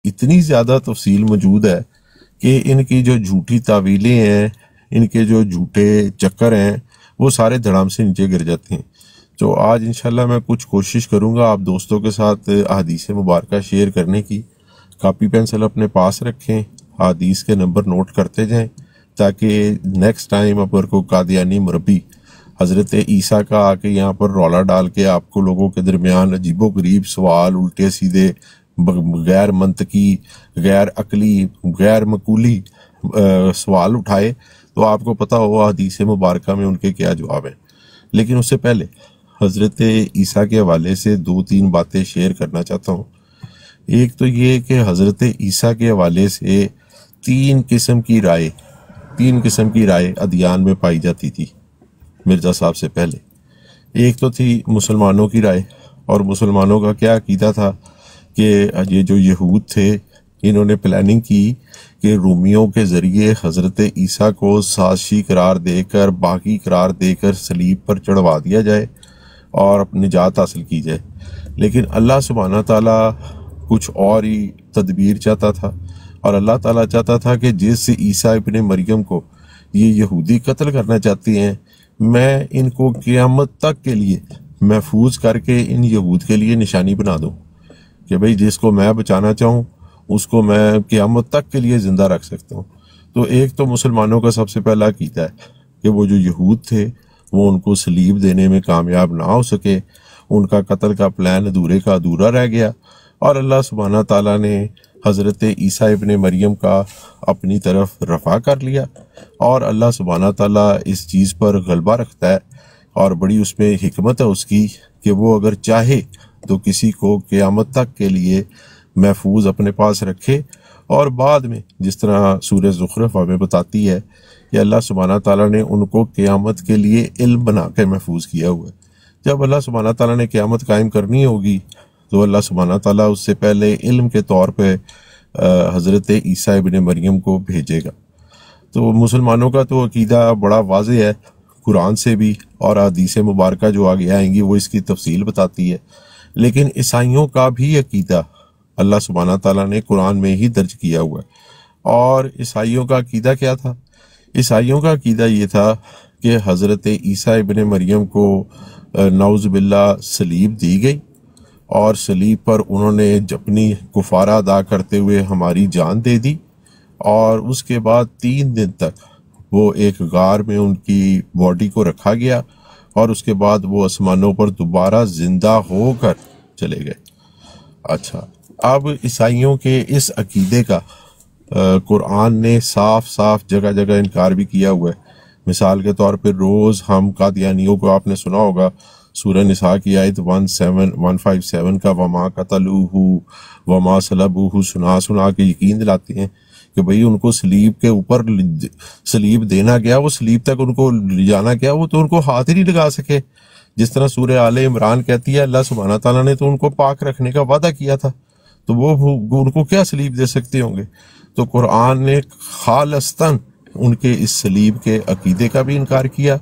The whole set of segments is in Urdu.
اتنی زیادہ تفصیل موجود ہے کہ ان کی جو جھوٹی تعویلیں ہیں، ان کے جو جھوٹے چکر ہیں، وہ سارے دھڑام سے نیچے گر جاتے ہیں۔ تو آج انشاءاللہ میں کچھ کوشش کروں گا آپ دوستوں کے ساتھ احادیث مبارکہ شیئر کرنے کی۔ کاپی پینسل اپنے پاس رکھیں، احادیث کے نمبر نوٹ کرتے جائیں، تاکہ نیکسٹ ٹائم اگر کوئی قادیانی مربی حضرت عیسیٰ کا آ کے یہاں پر رولا ڈال کے آپ کو لوگوں کے درمیان عجیب و غریب سوال، الٹے سیدھے، غیر منطقی، غیر عقلی، غیر معقولی سوال اٹھائے، تو آپ کو پتہ ہو حدیث مبارکہ میں ان کے کیا جواب ہیں۔ لیکن اس سے پہلے حضرت عیسیٰ کے حوالے سے 2-3 باتیں شیئر کرنا چاہتا ہوں۔ ایک تو یہ کہ حضرت عیسیٰ کے حوالے سے 3 قسم کی رائے ادیان میں پائی جاتی تھی مرزا صاحب سے پہلے۔ ایک تو تھی مسلمانوں کی رائے، اور مسلمانوں کا کیا عقیدہ تھا کہ یہ جو یہود تھے انہوں نے پلاننگ کی کہ رومیوں کے ذریعے حضرت عیسیٰ کو سازشی قرار دے کر، باغی قرار دے کر صلیب پر چڑھوا دیا جائے اور نجات حاصل کی جائے۔ لیکن اللہ سبحانہ تعالیٰ کچھ اور ہی تدبیر چاہتا تھا، اور اللہ تعالیٰ چاہتا تھا کہ جس عیسیٰ ابن مریم کو یہ یہودی قتل کرنا چاہتے ہیں، میں ان کو قیامت تک کے لیے محفوظ کر کے ان یہود کے لیے نشانی بنا دوں کہ بھئی جس کو میں بچانا چاہوں اس کو میں قیامت تک کے لیے زندہ رکھ سکتا ہوں۔ تو ایک تو مسلمانوں کا سب سے پہلا عقیدہ ہے کہ وہ جو یہود تھے وہ ان کو صلیب دینے میں کامیاب نہ ہو سکے، ان کا قتل کا پلان ادھورے کا ادھورا رہ گیا، اور اللہ سبحانہ تعالیٰ نے حضرت عیسیٰ ابن مریم کا اپنی طرف رفع کر لیا، اور اللہ سبحانہ تعالیٰ اس چیز پر غلبہ رکھتا ہے، اور بڑی اس میں حکمت ہے اس کی کہ وہ اگر چاہے تو کسی کو قیامت تک کے لیے محفوظ اپنے پاس رکھے۔ اور بعد میں جس طرح سورہ زخرف ہمیں بتاتی ہے کہ اللہ سبحانہ تعالیٰ نے ان کو قیامت کے لیے علم بنا کے محفوظ کیا ہوا ہے۔ جب اللہ سبحانہ تعالیٰ نے قیامت قائم کرنی ہوگی تو اللہ سبحانہ تعالیٰ اس سے پہلے علم کے طور پہ حضرت عیسیٰ ابن مریم کو بھیجے گا۔ تو مسلمانوں کا تو عقیدہ بڑا واضح ہے قرآن سے بھی، اور حدیث مبارکہ جو آگے آئیں گی وہ اس کی تفصیل بتاتی ہے۔ لیکن عیسائیوں کا بھی عقیدہ اللہ سبحانہ تعالیٰ نے قرآن میں ہی درج کیا ہوا ہے۔ اور عیسائیوں کا عقیدہ کیا تھا؟ عیسائیوں کا عقیدہ یہ تھا کہ حضرت عیسیٰ ابن مریم کو نعوذ باللہ صلیب دی گئی، اور صلیب پر انہوں نے اپنی کفارہ ادا کرتے ہوئے ہماری جان دے دی، اور اس کے بعد 3 دن تک وہ ایک غار میں ان کی باڈی کو رکھا گیا، اور اس کے بعد وہ آسمانوں پر دوبارہ زندہ ہو کر چلے گئے۔ اچھا، اب عیسائیوں کے اس عقیدے کا قرآن نے صاف صاف جگہ جگہ انکار بھی کیا ہوا ہے۔ مثال کے طور پہ روز ہم قادیانیوں کو آپ نے سنا ہوگا سورہ نساء کی آیت 157 کا وما قتلوہ وما صلبوہ سنا کے یقین دلاتے ہیں کہ بھئی ان کو صلیب کے اوپر صلیب دینا گیا، وہ صلیب تک ان کو لے جانا گیا، وہ تو ان کو ہاتھ ہی نہیں لگا سکے۔ جس طرح سورہ آل عمران کہتی ہے اللہ سبحانہ تعالیٰ نے تو ان کو پاک رکھنے کا وعدہ کیا تھا، تو وہ ان کو کیا صلیب دے سکتے ہوں گے؟ تو قرآن نے خالصتاً ان کے اس صلیب کے عقیدے کا بھی انکار کیا،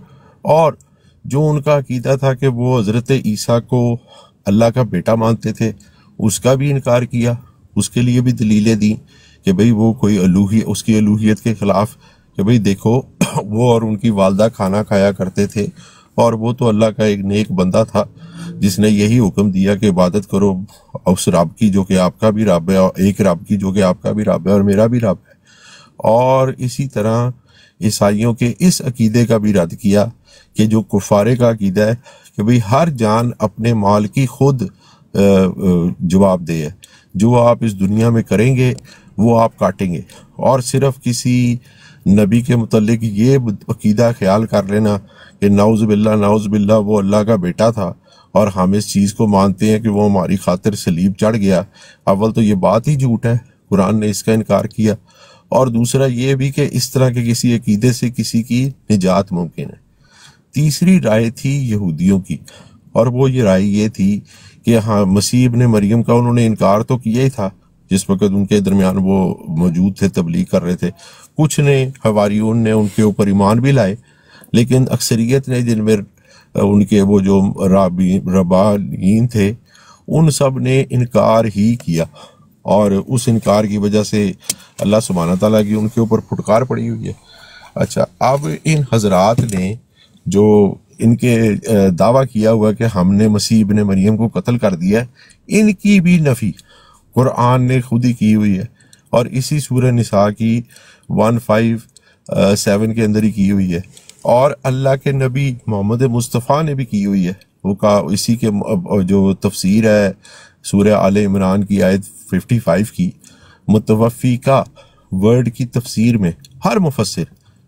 اور جو ان کا عقیدہ تھا کہ وہ حضرت عیسیٰ کو اللہ کا بیٹا مانتے تھے اس کا بھی انکار کیا۔ اس کے لیے بھی دلیلیں دیں کہ بھئی وہ کوئی اس کی الوہیت کے خلاف، کہ بھئی دیکھو وہ اور ان کی والدہ کھانا کھایا کرتے تھے، اور وہ تو اللہ کا ایک نیک بندہ تھا جس نے یہی حکم دیا کہ عبادت کرو اس رب کی جو کہ آپ کا بھی رب ہے، اور ایک رب کی جو کہ آپ کا بھی رب ہے اور میرا بھی رب ہے۔ اور اسی طرح عیسائیوں کے اس عقیدے کا بھی رد کیا کہ جو کفارے کا عقیدہ ہے کہ بھئی ہر جان اپنے مال کی خود جواب دہ ہے، جو آپ اس دنیا میں کریں گے وہ آپ کاٹیں گے۔ اور صرف کسی نبی کے متعلق یہ عقیدہ خیال کر لینا کہ نعوذ باللہ وہ اللہ کا بیٹا تھا اور ہم اس چیز کو مانتے ہیں کہ وہ ہماری خاطر صلیب چڑھ گیا، اول تو یہ بات ہی جھوٹ ہے، قرآن نے اس کا انکار کیا، اور دوسرا یہ بھی کہ اس طرح کے کسی عقیدے سے کسی کی نجات ممکن ہے۔ تیسری رائے تھی یہودیوں کی، اور وہ یہ رائے یہ تھی کہ ہاں مسیح ابن مریم کا انہوں نے انکار تو کیا ہی تھا جس وقت ان کے درمیان وہ موجود تھے، تبلیغ کر رہے تھے، کچھ نے حواریون نے ان کے اوپر ایمان بھی لائے، لیکن اکثریت نے جن میں ان کے وہ جو ربانیین تھے ان سب نے انکار ہی کیا۔ اور اس انکار کی وجہ سے اللہ سبحانہ تعالیٰ کی ان کے اوپر پھٹکار پڑی ہوئی ہے۔ اچھا، اب ان حضرات نے جو ان کے دعویٰ کیا ہوا کہ ہم نے مسیح ابن مریم کو قتل کر دیا ہے، ان کی بھی نفی قرآن نے خود ہی کی ہوئی ہے، اور اسی سورہ نساء کی 157 کے اندر ہی کی ہوئی ہے، اور اللہ کے نبی محمد مصطفیٰ نے بھی کی ہوئی ہے۔ وہ کہا اسی کے جو تفسیر ہے سورہ آل عمران کی آیت 55 کی، متوفی کا ورڈ کی تفسیر میں ہر مفسر،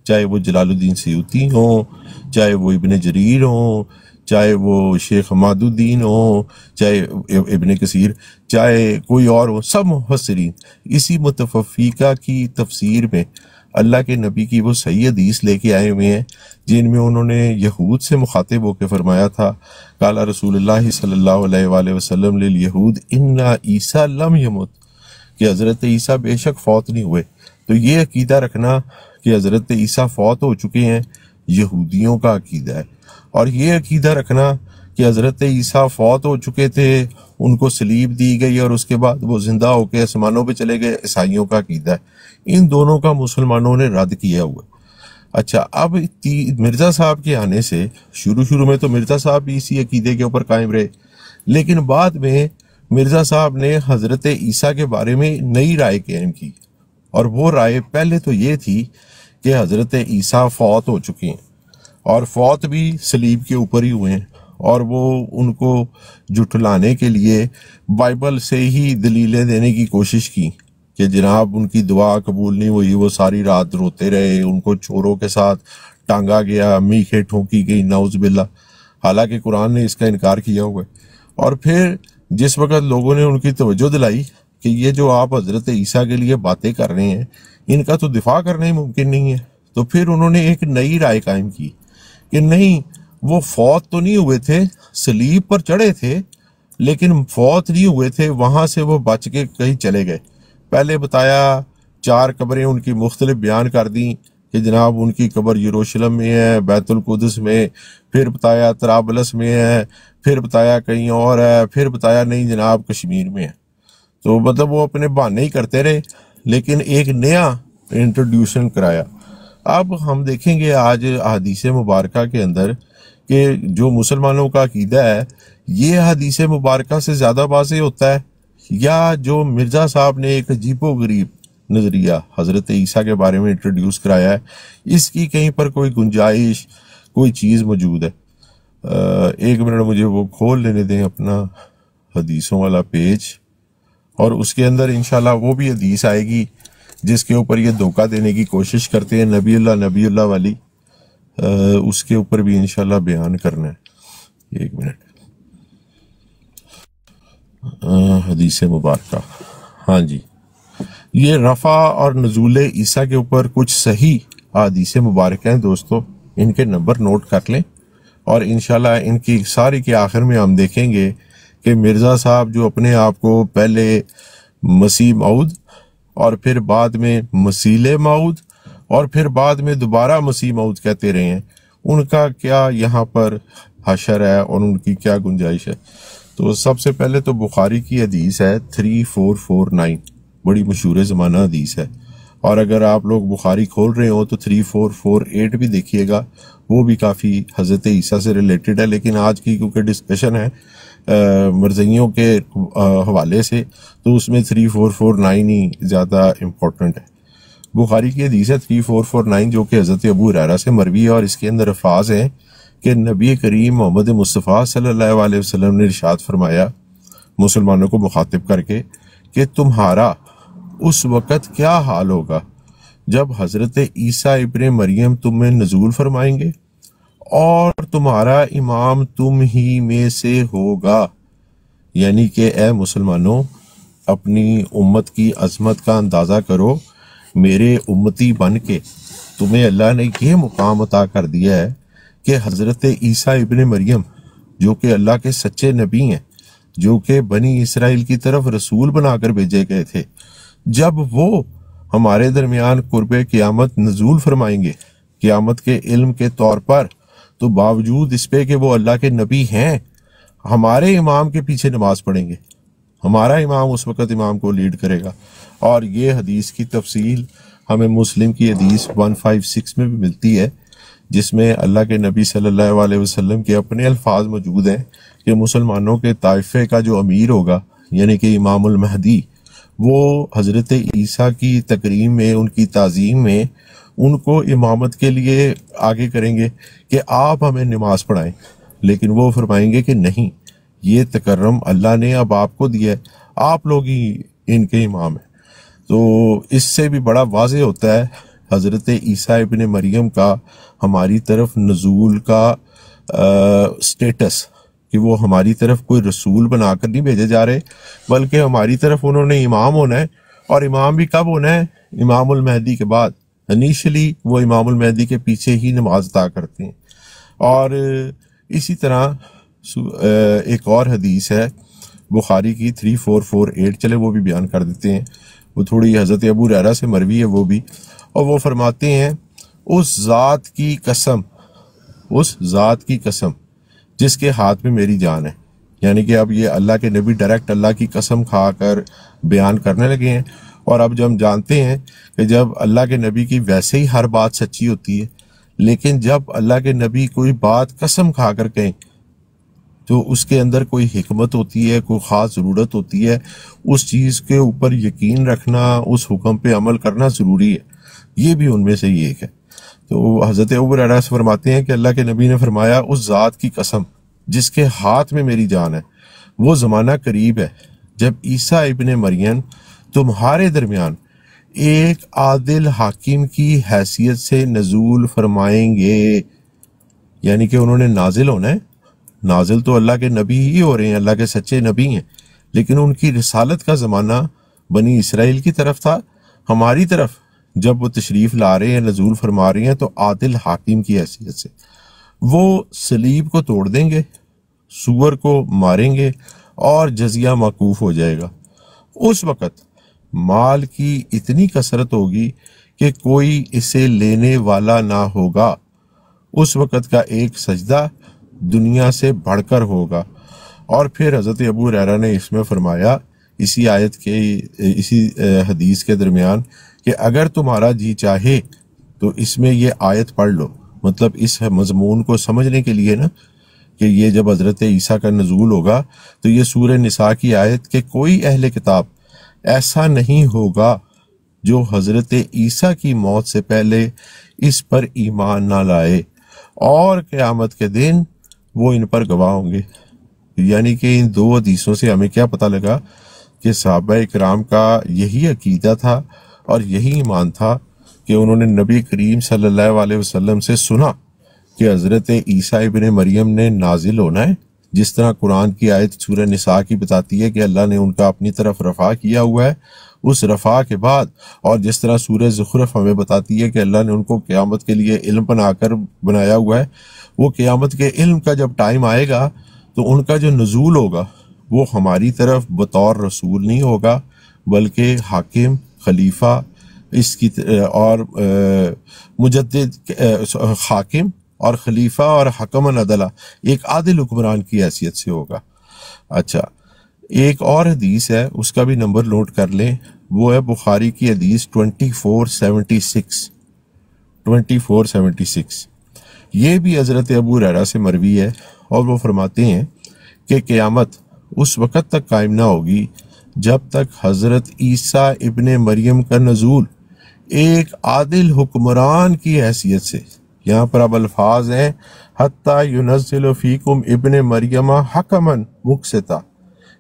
چاہے وہ جلال الدین سیوطی ہوں، چاہے وہ ابن جریر ہوں، چاہے وہ شیخ حماد الدین ہوں، چاہے ابن کثیر، چاہے کوئی اور ہو، سب مفسرین اسی متوفیقہ کی تفسیر میں اللہ کے نبی کی وہ صحیح حدیث لے کے آئے ہوئے ہیں، جن میں انہوں نے یہود سے مخاطب ہو کے فرمایا تھا، قال رسول اللہ صلی اللہ علیہ وآلہ وسلم للیہود ان عیسیٰ لم یمت، کہ حضرت عیسیٰ بے شک فوت نہیں ہوئے۔ تو یہ عقیدہ رکھنا کہ حضرت عیسیٰ فوت ہو چکے ہیں یہودیوں کا عقیدہ ہے، اور یہ عقیدہ رکھنا کہ حضرت عیسیٰ فوت ہو چکے تھے، ان کو صلیب دی گئی اور اس کے بعد وہ زندہ ہو کے آسمانوں پہ چلے گئے، عیسائیوں کا عقیدہ ہے۔ ان دونوں کا مسلمانوں نے رد کیا ہوا ہے۔ اچھا، اب مرزا صاحب کے آنے سے شروع میں تو مرزا صاحب بھی اسی عقیدے کے اوپر قائم رہے، لیکن بعد میں مرزا صاحب نے حضرت عیسیٰ کے بارے میں نئی رائے قائم کی، اور وہ رائے پہلے تو یہ تھی کہ حضرت عیسیٰ فوت ہو چکے ہیں، اور فوت بھی صلیب کے اوپر ہی ہوئے ہیں، اور وہ ان کو جھٹلانے کے لیے بائبل سے ہی دلیلیں دینے کی کوشش کی کہ جناب ان کی دعا قبول نہیں ہوئی، وہ ساری رات روتے رہے، ان کو چوروں کے ساتھ ٹانگا گیا، میخیں ٹھونکی گئی، نعوذ باللہ، حالانکہ قرآن نے اس کا انکار کیا ہوا ہے۔ اور پھر جس وقت لوگوں نے ان کی توجہ دلائی کہ یہ جو آپ حضرت عیسیٰ کے لیے باتیں کر رہے ہیں ان کا تو دفاع کرنا ہی ممکن نہیں ہے، تو پھر انہوں نے ایک نئی رائے قائم کی کہ نہیں، وہ فوت تو نہیں ہوئے تھے، صلیب پر چڑھے تھے لیکن فوت نہیں ہوئے تھے، وہاں سے وہ بچ کے کہیں چلے گئے۔ پہلے بتایا 4 قبریں ان کی مختلف بیان کر دیں کہ جناب ان کی قبر یروشلم میں ہے، بیت القدس میں، پھر بتایا طرابلس میں ہے، پھر بتایا کہیں اور ہے، پھر بتایا نہیں جناب کشمیر میں ہے۔ تو مطلب وہ اپنے بہانے ہی کرتے رہے، لیکن ایک نیا انٹروڈیوشن کرایا۔ اب ہم دیکھیں گے آج احادیث مبارکہ کے اندر کہ جو مسلمانوں کا عقیدہ ہے یہ حدیث مبارکہ سے زیادہ واضح ہوتا ہے، یا جو مرزا صاحب نے ایک عجیب و غریب نظریہ حضرت عیسیٰ کے بارے میں انٹروڈیوس کرایا ہے، اس کی کہیں پر کوئی گنجائش، کوئی چیز موجود ہے؟ ایک منٹ مجھے وہ کھول لینے دیں اپنا حدیثوں والا پیج، اور اس کے اندر انشاءاللہ وہ بھی حدیث آئے گی جس کے اوپر یہ دھوکہ دینے کی کوشش کرتے ہیں نبی اللہ والی، اس کے اوپر بھی انشاءاللہ بیان کرنا ہے۔ ایک منٹ، حدیث مبارکہ، ہاں جی، یہ رفع اور نزول عیسیٰ کے اوپر کچھ صحیح حدیث مبارکہ ہیں دوستو، ان کے نمبر نوٹ کر لیں، اور انشاءاللہ ان کی ساری کے آخر میں ہم دیکھیں گے کہ مرزا صاحب جو اپنے آپ کو پہلے مسیح موعود اور پھر بعد میں مسیح موعود اور پھر بعد میں دوبارہ مسیح موعود کہتے رہے ہیں، ان کا کیا یہاں پر حشر ہے اور ان کی کیا گنجائش ہے؟ تو سب سے پہلے تو بخاری کی حدیث ہے 3449، بڑی مشہور زمانہ حدیث ہے، اور اگر آپ لوگ بخاری کھول رہے ہو تو 3448 بھی دیکھیے گا، وہ بھی کافی حضرت عیسیٰ سے ریلیٹڈ ہے، لیکن آج کی کیونکہ ڈسکشن ہے مرزائیوں کے حوالے سے تو اس میں 3449 ہی زیادہ امپورٹنٹ ہے۔ بخاری کی حدیث ہے 3449 جو کہ حضرت ابو ہریرہ سے مروی ہے، اور اس کے اندر الفاظ ہیں کہ نبی کریم محمد مصطفیٰ صلی اللہ علیہ وسلم نے ارشاد فرمایا مسلمانوں کو مخاطب کر کے کہ تمہارا اس وقت کیا حال ہوگا جب حضرت عیسیٰ ابن مریم تم میں نزول فرمائیں گے اور تمہارا امام تم ہی میں سے ہوگا، یعنی کہ اے مسلمانوں اپنی امت کی عظمت کا اندازہ کرو، میرے امتی بن کے تمہیں اللہ نے یہ مقام عطا کر دیا ہے کہ حضرت عیسیٰ ابن مریم جو کہ اللہ کے سچے نبی ہیں، جو کہ بنی اسرائیل کی طرف رسول بنا کر بھیجے گئے تھے، جب وہ ہمارے درمیان قرب قیامت نزول فرمائیں گے قیامت کے علم کے طور پر، تو باوجود اس پہ کہ وہ اللہ کے نبی ہیں ہمارے امام کے پیچھے نماز پڑھیں گے، ہمارا امام اس وقت امام کو لیڈ کرے گا۔ اور یہ حدیث کی تفصیل ہمیں مسلم کی حدیث 156 میں بھی ملتی ہے، جس میں اللہ کے نبی صلی اللہ علیہ وسلم کے اپنے الفاظ موجود ہیں کہ مسلمانوں کے طائفے کا جو امیر ہوگا یعنی کہ امام المہدی، وہ حضرت عیسیٰ کی تکریم میں، ان کی تعظیم میں ان کو امامت کے لیے آگے کریں گے کہ آپ ہمیں نماز پڑھائیں، لیکن وہ فرمائیں گے کہ نہیں، یہ تکرم اللہ نے اب آپ کو دیا ہے، آپ لوگ ہی ان کے امام ہیں۔ تو اس سے بھی بڑا واضح ہوتا ہے حضرت عیسیٰ ابن مریم کا ہماری طرف نزول کا سٹیٹس، کہ وہ ہماری طرف کوئی رسول بنا کر نہیں بھیجے جا رہے، بلکہ ہماری طرف انہوں نے امام ہونا ہے، اور امام بھی کب ہونا ہے؟ امام المہدی کے بعد۔ انیشلی وہ امام المہدی کے پیچھے ہی نماز ادا کرتے ہیں۔ اور اسی طرح ایک اور حدیث ہے بخاری کی 3448، چلے وہ بھی بیان کر دیتے ہیں، وہ تھوڑی حضرت ابو ہریرہ سے مروی ہے وہ بھی، اور وہ فرماتے ہیں اس ذات کی قسم جس کے ہاتھ میں میری جان ہے، یعنی کہ اب یہ اللہ کے نبی ڈائریکٹ اللہ کی قسم کھا کر بیان کرنے لگے ہیں۔ اور اب جو ہم جانتے ہیں کہ جب اللہ کے نبی کی ویسے ہی ہر بات سچی ہوتی ہے، لیکن جب اللہ کے نبی کوئی بات قسم کھا کر کہیں تو اس کے اندر کوئی حکمت ہوتی ہے، کوئی خاص ضرورت ہوتی ہے، اس چیز کے اوپر یقین رکھنا، اس حکم پہ عمل کرنا ضروری ہے۔ یہ بھی ان میں سے ہی ایک ہے۔ تو حضرت ابو ہریرہ سے فرماتے ہیں کہ اللہ کے نبی نے فرمایا اس ذات کی قسم جس کے ہاتھ میں میری جان ہے، وہ زمانہ قریب ہے جب عیسیٰ ابن مریم تمہارے درمیان ایک عادل حاکم کی حیثیت سے نزول فرمائیں گے، یعنی کہ انہوں نے نازل ہونا ہے۔ نازل تو اللہ کے نبی ہی ہو رہے ہیں، اللہ کے سچے نبی ہیں، لیکن ان کی رسالت کا زمانہ بنی اسرائیل کی طرف تھا۔ ہماری طرف جب وہ تشریف لا رہے ہیں، نزول فرما رہے ہیں، تو عادل حاکم کی حیثیت سے وہ صلیب کو توڑ دیں گے، سور کو ماریں گے، اور جزیہ موقوف ہو جائے گا۔ اس وقت مال کی اتنی کثرت ہوگی کہ کوئی اسے لینے والا نہ ہوگا۔ اس وقت کا ایک سجدہ دنیا سے بڑھ کر ہوگا۔ اور پھر حضرت ابو ہریرہ نے اس میں فرمایا، اسی آیت کے اسی حدیث کے درمیان، کہ اگر تمہارا جی چاہے تو اس میں یہ آیت پڑھ لو، مطلب اس مضمون کو سمجھنے کے لیے نا، کہ یہ جب حضرت عیسیٰ کا نزول ہوگا تو یہ سورہ نساء کی آیت کہ کوئی اہل کتاب ایسا نہیں ہوگا جو حضرت عیسیٰ کی موت سے پہلے اس پر ایمان نہ لائے، اور قیامت کے دن وہ ان پر گواہ ہوں گے۔ یعنی کہ ان دو حدیثوں سے ہمیں کیا پتہ لگا کہ صحابہ اکرام کا یہی عقیدہ تھا اور یہی ایمان تھا کہ انہوں نے نبی کریم صلی اللہ علیہ وسلم سے سنا کہ حضرت عیسیٰ ابن مریم نے نازل ہونا ہے، جس طرح قرآن کی آیت سورہ نساء کی بتاتی ہے کہ اللہ نے ان کا اپنی طرف رفع کیا ہوا ہے، اس رفع کے بعد، اور جس طرح سورہ زخرف ہمیں بتاتی ہے کہ اللہ نے ان کو قیامت کے لیے علم بنا کر بنایا ہوا ہے، وہ قیامت کے علم کا جب ٹائم آئے گا تو ان کا جو نزول ہوگا وہ ہماری طرف بطور رسول نہیں ہوگا، بلکہ حاکم، خلیفہ، اس کی اور مجدد، حاکم اور خلیفہ اور حکم عدلہ، ایک عادل حکمران کی حیثیت سے ہوگا۔ اچھا، ایک اور حدیث ہے، اس کا بھی نمبر نوٹ کر لیں، وہ ہے بخاری کی حدیث 2476۔ یہ بھی حضرت ابو ہریرہ سے مروی ہے، اور وہ فرماتے ہیں کہ قیامت اس وقت تک قائم نہ ہوگی جب تک حضرت عیسیٰ ابن مریم کا نزول ایک عادل حکمران کی حیثیت سے، یہاں پر اب الفاظ ہیں حتیٰ ینزل فیکم ابن مریم حکما مقسطا،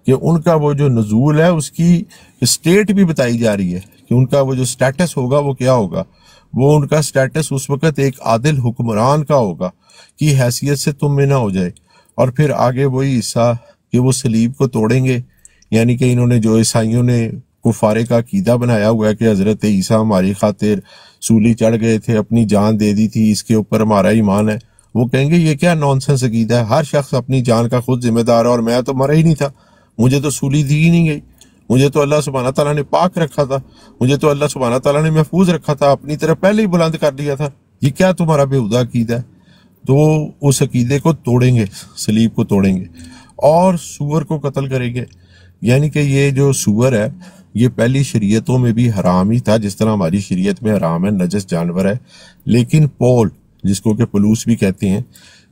کہ ان کا وہ جو نزول ہے اس کی اسٹیٹ بھی بتائی جا رہی ہے کہ ان کا وہ جو سٹیٹس ہوگا وہ کیا ہوگا، وہ ان کا سٹیٹس اس وقت ایک عادل حکمران کا ہوگا کی حیثیت سے تم میں نہ ہو جائے۔ اور پھر آگے وہی حصہ کہ وہ صلیب کو توڑیں گے، یعنی کہ انہوں نے جو عیسائیوں نے کفارے کا عقیدہ بنایا ہوا ہے کہ حضرت عیسیٰ ہماری خاطر سولی چڑھ گئے تھے، اپنی جان دے دی تھی، اس کے اوپر ہمارا ایمان ہے، وہ کہیں گے یہ کیا نانسنس عقیدہ ہے، ہر شخص اپنی جان کا خود ذمہ دار ہے، اور میں تو مرا ہی نہیں تھا، مجھے تو سولی دی ہی نہیں گئی، مجھے تو اللہ سبحانہ تعالیٰ نے پاک رکھا تھا، مجھے تو اللہ سبحانہ تعالیٰ نے محفوظ رکھا تھا، اپنی طرف پہلے ہی بلند کر دیا تھا، یہ کیا تمہارا بےہودہ عقیدہ ہے؟ تو اس عقیدے کو توڑیں گے، صلیب کو توڑیں گے، اور سور کو قتل کریں گے، یعنی کہ یہ جو سور ہے یہ پہلی شریعتوں میں بھی حرام ہی تھا، جس طرح ہماری شریعت میں حرام ہے، نجس جانور ہے، لیکن پول جس کو کہ پلوس بھی کہتے ہیں،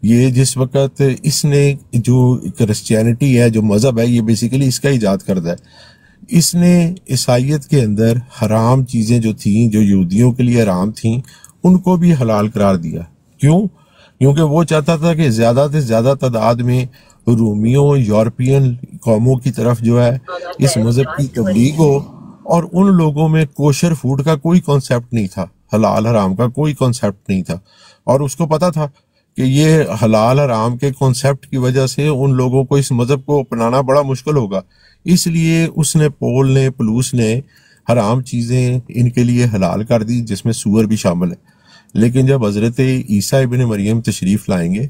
یہ جس وقت اس نے جو کرسچینٹی ہے، جو مذہب ہے، یہ بیسیکلی اس کا ایجاد کردہ ہے، اس نے عیسائیت کے اندر حرام چیزیں جو تھیں، جو یہودیوں کے لیے حرام تھیں، ان کو بھی حلال قرار دیا۔ کیوں؟ کیونکہ وہ چاہتا تھا کہ زیادہ سے زیادہ تعداد میں رومیوں، یورپین قوموں کی طرف جو ہے اس مذہب کی تبلیغ ہو، اور ان لوگوں میں کوشر فوڈ کا کوئی کانسیپٹ نہیں تھا، حلال حرام کا کوئی کانسیپٹ نہیں تھا، اور اس کو پتا تھا کہ یہ حلال حرام کے کانسیپٹ کی وجہ سے ان لوگوں کو اس مذہب کو اپنانا بڑا مشکل ہوگا، اس لیے اس نے پول نے، پلوس نے حرام چیزیں ان کے لیے حلال کر دی، جس میں سور بھی شامل ہے۔ لیکن جب حضرت عیسیٰ ابن مریم تشریف لائیں گے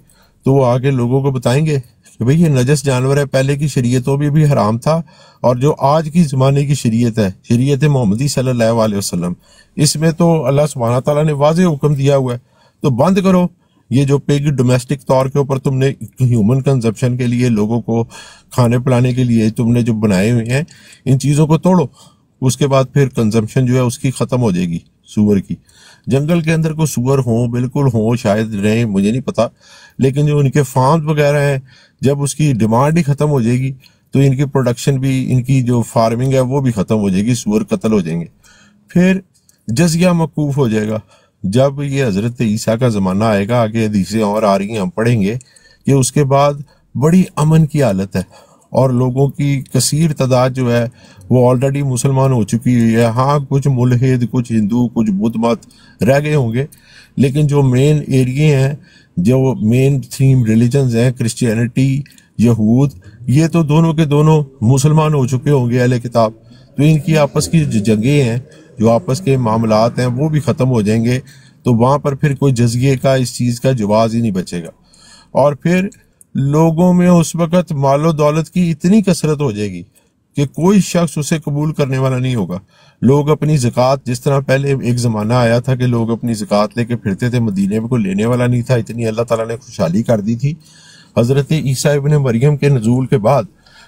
تو وہ آگے لوگوں کو بتائیں گے کہ بھئی یہ نجس جانور ہے، پہلے کی شریعتوں میں بھی حرام تھا، اور جو آج کی زمانے کی شریعت ہے، شریعت محمدی صلی اللہ علیہ وسلم، اس میں تو اللہ سبحانہ تعالیٰ نے واضح حکم دیا ہوا ہے، تو بند کرو یہ جو پیگ ڈومیسٹک طور کے اوپر تم نے ہیومن کنزمپشن کے لیے، لوگوں کو کھانے پلانے کے لیے تم نے جو بنائے ہوئے ہیں، ان چیزوں کو توڑو۔ اس کے بعد پھر کنزمپشن جو ہے اس کی ختم ہو جائے گی سور کی۔ جنگل کے اندر کوئی سور ہوں، بالکل ہوں، شاید رہیں، مجھے نہیں پتا، لیکن جو ان کے فارمز وغیرہ ہیں، جب اس کی ڈیمانڈ ہی ختم ہو جائے گی تو ان کی پروڈکشن بھی، ان کی جو فارمنگ ہے وہ بھی ختم ہو جائے گی، سور قتل ہو جائیں گے۔ پھر جزیہ موقوف ہو جائے گا۔ جب یہ حضرت عیسیٰ کا زمانہ آئے گا، آگے حدیثیں اور آ رہی ہیں، ہم پڑھیں گے کہ اس کے بعد بڑی امن کی حالت ہے، اور لوگوں کی کثیر تعداد جو ہے وہ آلریڈی مسلمان ہو چکی ہوئی ہے۔ ہاں کچھ ملحد، کچھ ہندو، کچھ بدھ مت رہ گئے ہوں گے، لیکن جو مین ایریے ہیں، جو مین تھیم ریلیجنز ہیں، کرسچینٹی، یہود، یہ تو دونوں کے دونوں مسلمان ہو چکے ہوں گے، اہل کتاب، تو ان کی آپس کی جو جنگیں ہیں، جو آپس کے معاملات ہیں، وہ بھی ختم ہو جائیں گے، تو وہاں پر پھر کوئی جزیے کا، اس چیز کا جواز ہی نہیں بچے گا۔ اور پھر لوگوں میں اس وقت مال و دولت کی اتنی کثرت ہو جائے گی کہ کوئی شخص اسے قبول کرنے والا نہیں ہوگا۔ لوگ اپنی زکوٰۃ، جس طرح پہلے ایک زمانہ آیا تھا کہ لوگ اپنی زکوٰۃ لے کے پھرتے تھے، مدینے میں کوئی لینے والا نہیں تھا، اتنی اللہ تعالیٰ نے خوشحالی کر دی تھی۔ حضرت عیسیٰ ابن مریم کے نزول کے بعد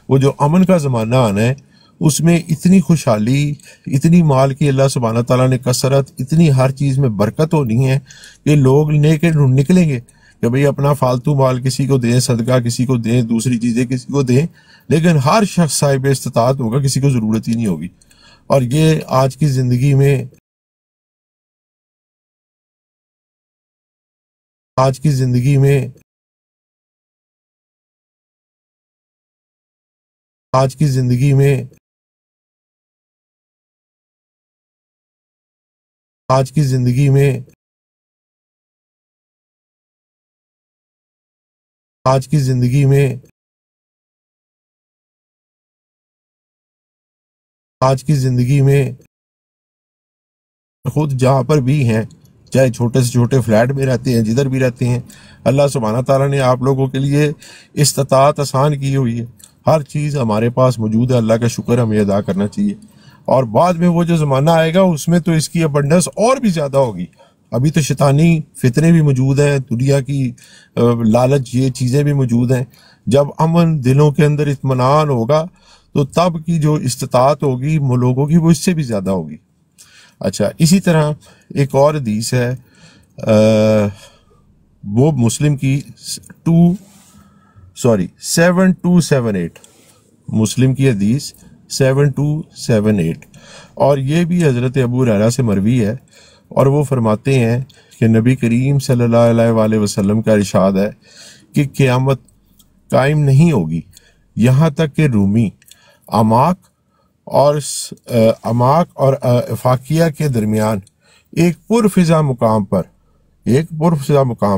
وہ جو امن کا زمانہ آنا ہے، اس میں اتنی خوشحالی، اتنی مال کی اللہ سبحانہ تعالیٰ نے کثرت، اتنی ہر چیز میں برکت ہونی ہے کہ لوگ لے کے نکلیں گے کہ بھئی اپنا فالتو مال کسی کو دیں، صدقہ کسی کو دیں، دوسری چیزیں کسی کو دیں، لیکن ہر شخص صاحب استطاعت ہوگا، کسی کو ضرورت ہی نہیں ہوگی۔ اور یہ آج کی زندگی میں، آج کی زندگی میں، آج کی زندگی میں، آج کی زندگی میں، آج کی زندگی میں، آج کی زندگی میں خود جہاں پر بھی ہیں، چاہے چھوٹے سے چھوٹے فلیٹ میں رہتے ہیں، جدھر بھی رہتے ہیں، اللہ سبحانہ تعالیٰ نے آپ لوگوں کے لیے استطاعت آسان کی ہوئی ہے، ہر چیز ہمارے پاس موجود ہے، اللہ کا شکر ہمیں ادا کرنا چاہیے۔ اور بعد میں وہ جو زمانہ آئے گا اس میں تو اس کی ابنڈنس اور بھی زیادہ ہوگی۔ ابھی تو شیطانی فتنے بھی موجود ہیں، دنیا کی لالچ، یہ چیزیں بھی موجود ہیں۔ جب امن دلوں کے اندر اطمینان ہوگا تو تب کی جو استطاعت ہوگی لوگوں کی، وہ اس سے بھی زیادہ ہوگی۔ اچھا، اسی طرح ایک اور حدیث ہے، وہ مسلم کی 7278، مسلم کی حدیث 7278، اور یہ بھی حضرت ابو ہریرہ سے مروی ہے، اور وہ فرماتے ہیں کہ نبی کریم صلی اللہ علیہ وآلہ وسلم کا ارشاد ہے کہ قیامت قائم نہیں ہوگی یہاں تک کہ رومی اماک اور افاقیہ کے درمیان ایک پرفضا مقام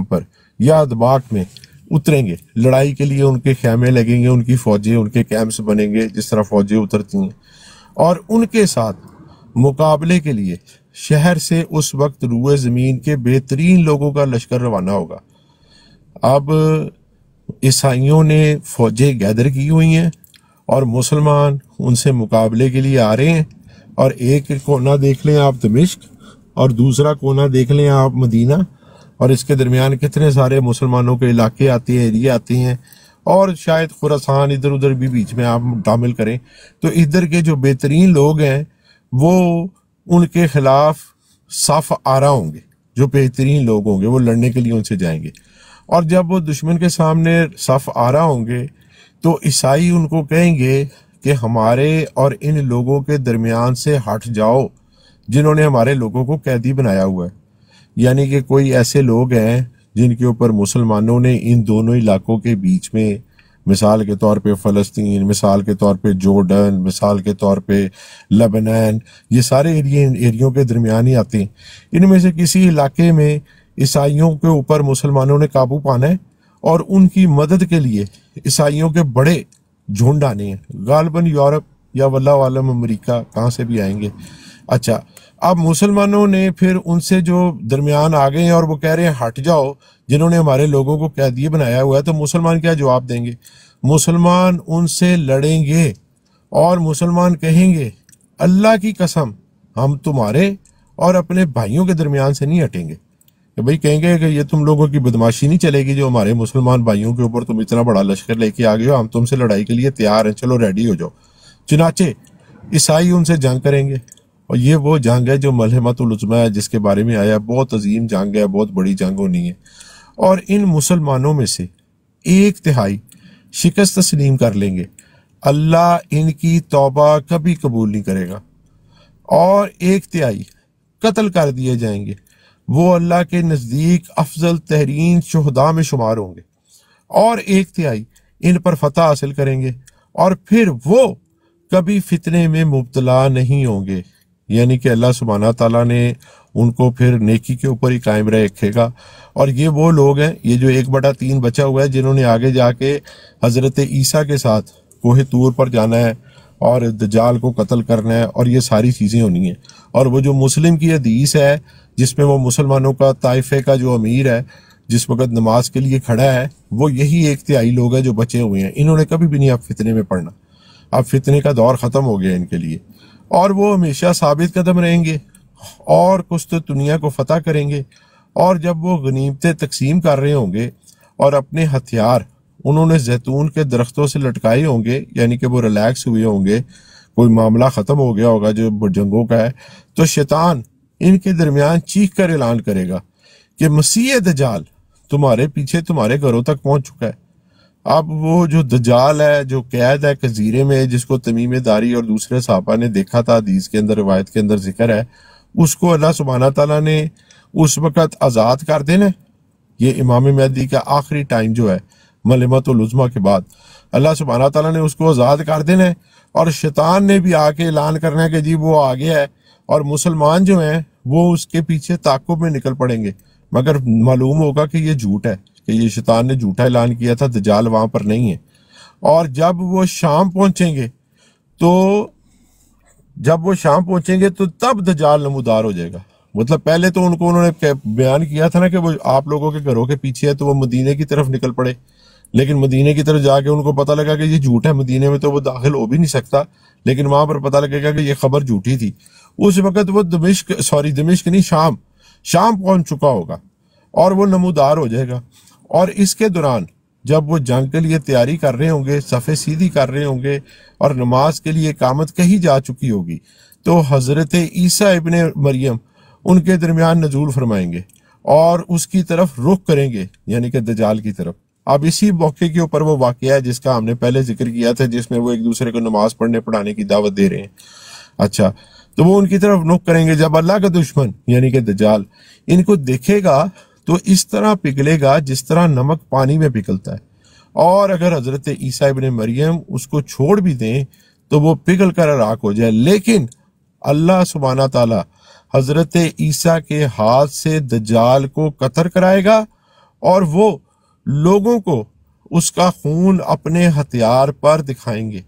پر یا ادباق میں اتریں گے۔ لڑائی کے لیے ان کے خیمے لگیں گے، ان کی فوجیں، ان کے کیمپس بنیں گے، جس طرح فوجیں اترتی ہیں، اور ان کے ساتھ مقابلے کے لیے شہر سے اس وقت روئے زمین کے بہترین لوگوں کا لشکر روانہ ہوگا۔ اب عیسائیوں نے فوجیں گیدر کی ہوئی ہیں اور مسلمان ان سے مقابلے کے لیے آ رہے ہیں، اور ایک کونا دیکھ لیں آپ دمشق، اور دوسرا کونا دیکھ لیں آپ مدینہ، اور اس کے درمیان کتنے سارے مسلمانوں کے علاقے آتے ہیں، ایریے آتے ہیں، اور شاید خراسان ادھر ادھر بھی بیچ میں آپ شامل کریں، تو ادھر کے جو بہترین لوگ ہیں وہ ان کے خلاف صف آرا ہوں گے، جو بہترین لوگ ہوں گے وہ لڑنے کے لیے ان سے جائیں گے، اور جب وہ دشمن کے سامنے صف آرا ہوں گے تو عیسائی ان کو کہیں گے کہ ہمارے اور ان لوگوں کے درمیان سے ہٹ جاؤ جنہوں نے ہمارے لوگوں کو قیدی بنایا ہوا ہے۔ یعنی کہ کوئی ایسے لوگ ہیں جن کے اوپر مسلمانوں نے ان دونوں علاقوں کے بیچ میں، مثال کے طور پہ فلسطین، مثال کے طور پہ جورڈن، مثال کے طور پہ لبنان، یہ سارے ایریوں کے درمیان ہی آتے ہیں، ان میں سے کسی علاقے میں عیسائیوں کے اوپر مسلمانوں نے قابو پانا ہے، اور ان کی مدد کے لیے عیسائیوں کے بڑے جھنڈ آنے ہیں، غالباً یورپ یا واللہ عالم امریکہ کہاں سے بھی آئیں گے۔ اچھا، اب مسلمانوں نے پھر ان سے جو درمیان آ گئے ہیں اور وہ کہہ رہے ہیں ہٹ جاؤ جنہوں نے ہمارے لوگوں کو قیدی بنایا ہوا ہے، تو مسلمان کیا جواب دیں گے؟ مسلمان ان سے لڑیں گے اور مسلمان کہیں گے اللہ کی قسم ہم تمہارے اور اپنے بھائیوں کے درمیان سے نہیں ہٹیں گے، کہ بھئی کہیں گے کہ یہ تم لوگوں کی بدماشی نہیں چلے گی جو ہمارے مسلمان بھائیوں کے اوپر تم اتنا بڑا لشکر لے کے آ گئے ہو، ہم تم سے لڑائی کے لیے تیار ہیں، چلو ریڈی ہو جاؤ۔ چنانچہ عیسائی ان سے جنگ کریں گے، اور یہ وہ جنگ ہے جو ملحمۃ العظمیٰ ہے، جس کے بارے میں آیا، بہت عظیم جنگ ہے، بہت بڑی جنگ ہونی ہے، اور ان مسلمانوں میں سے 1/3 شکست تسلیم کر لیں گے، اللہ ان کی توبہ کبھی قبول نہیں کرے گا، اور 1/3 قتل کر دیے جائیں گے، وہ اللہ کے نزدیک افضل ترین شہداء میں شمار ہوں گے، اور 1/3 ان پر فتح حاصل کریں گے، اور پھر وہ کبھی فتنے میں مبتلا نہیں ہوں گے، یعنی کہ اللہ سبحانہ تعالیٰ نے ان کو پھر نیکی کے اوپر ہی قائم رکھے گا۔ اور یہ وہ لوگ ہیں، یہ جو 1/3 بچا ہوا ہے، جنہوں نے آگے جا کے حضرت عیسیٰ کے ساتھ کوہ طور پر جانا ہے اور دجال کو قتل کرنا ہے، اور یہ ساری چیزیں ہونی ہیں۔ اور وہ جو مسلم کی حدیث ہے جس میں وہ مسلمانوں کا طائفے کا جو امیر ہے جس وقت نماز کے لیے کھڑا ہے، وہ یہی 1/3 لوگ ہیں جو بچے ہوئے ہیں، انہوں نے کبھی بھی نہیں اب فتنے میں پڑنا، اب فتنے کا دور ختم ہو گیا ان کے لیے، اور وہ ہمیشہ ثابت قدم رہیں گے اور کچھ تو دنیا کو فتح کریں گے۔ اور جب وہ غنیمتیں تقسیم کر رہے ہوں گے اور اپنے ہتھیار انہوں نے زیتون کے درختوں سے لٹکائے ہوں گے، یعنی کہ وہ ریلیکس ہوئے ہوں گے، کوئی معاملہ ختم ہو گیا ہوگا جو جنگوں کا ہے، تو شیطان ان کے درمیان چیخ کر اعلان کرے گا کہ مسیح دجال تمہارے پیچھے تمہارے گھروں تک پہنچ چکا ہے۔ اب وہ جو دجال ہے، جو قید ہے جزیرے میں، جس کو تمیم داری اور دوسرے صحابہ نے دیکھا تھا، حدیث کے اندر روایت کے اندر ذکر ہے، اس کو اللہ سبحانہ تعالیٰ نے اس وقت آزاد کر دینا ہے۔ یہ امام مہدی کا آخری ٹائم جو ہے ملحمۃ العظمیٰ کے بعد، اللہ سبحانہ تعالیٰ نے اس کو آزاد کر دینا ہے، اور شیطان نے بھی آ کے اعلان کرنا ہے کہ جی وہ آ گیا ہے، اور مسلمان جو ہیں وہ اس کے پیچھے تعاقب میں نکل پڑیں گے، مگر معلوم ہوگا کہ یہ جھوٹ ہے، کہ یہ شیطان نے جھوٹا اعلان کیا تھا، دجال وہاں پر نہیں ہے۔ اور جب وہ شام پہنچیں گے تو تب دجال نمودار ہو جائے گا۔ مطلب پہلے تو ان کو انہوں نے بیان کیا تھا نا کہ وہ آپ لوگوں کے گھروں کے پیچھے ہے، تو وہ مدینے کی طرف نکل پڑے، لیکن مدینے کی طرف جا کے ان کو پتہ لگا کہ یہ جھوٹ ہے، مدینے میں تو وہ داخل ہو بھی نہیں سکتا، لیکن وہاں پر پتہ لگے گا کہ یہ خبر جھوٹی تھی۔ اس وقت وہ دمشق نہیں، شام پہنچ چکا ہوگا، اور وہ نمودار ہو جائے گا۔ اور اس کے دوران جب وہ جنگ کے لیے تیاری کر رہے ہوں گے، صفیں سیدھی کر رہے ہوں گے، اور نماز کے لیے اقامت کہی جا چکی ہوگی، تو حضرت عیسیٰ ابن مریم ان کے درمیان نزول فرمائیں گے اور اس کی طرف رخ کریں گے، یعنی کہ دجال کی طرف۔ اب اسی موقع کے اوپر وہ واقعہ ہے جس کا ہم نے پہلے ذکر کیا تھا، جس میں وہ ایک دوسرے کو نماز پڑھانے کی دعوت دے رہے ہیں۔ اچھا، تو وہ ان کی طرف رخ کریں گے، جب اللہ کا دشمن یعنی کہ دجال ان کو دیکھے گا تو اس طرح پگھلے گا جس طرح نمک پانی میں پگھلتا ہے، اور اگر حضرت عیسیٰ ابن مریم اس کو چھوڑ بھی دیں تو وہ پگھل کر راکھ ہو جائے، لیکن اللہ سبحانہ تعالیٰ حضرت عیسیٰ کے ہاتھ سے دجال کو قتل کرائے گا، اور وہ لوگوں کو اس کا خون اپنے ہتھیار پر دکھائیں گے۔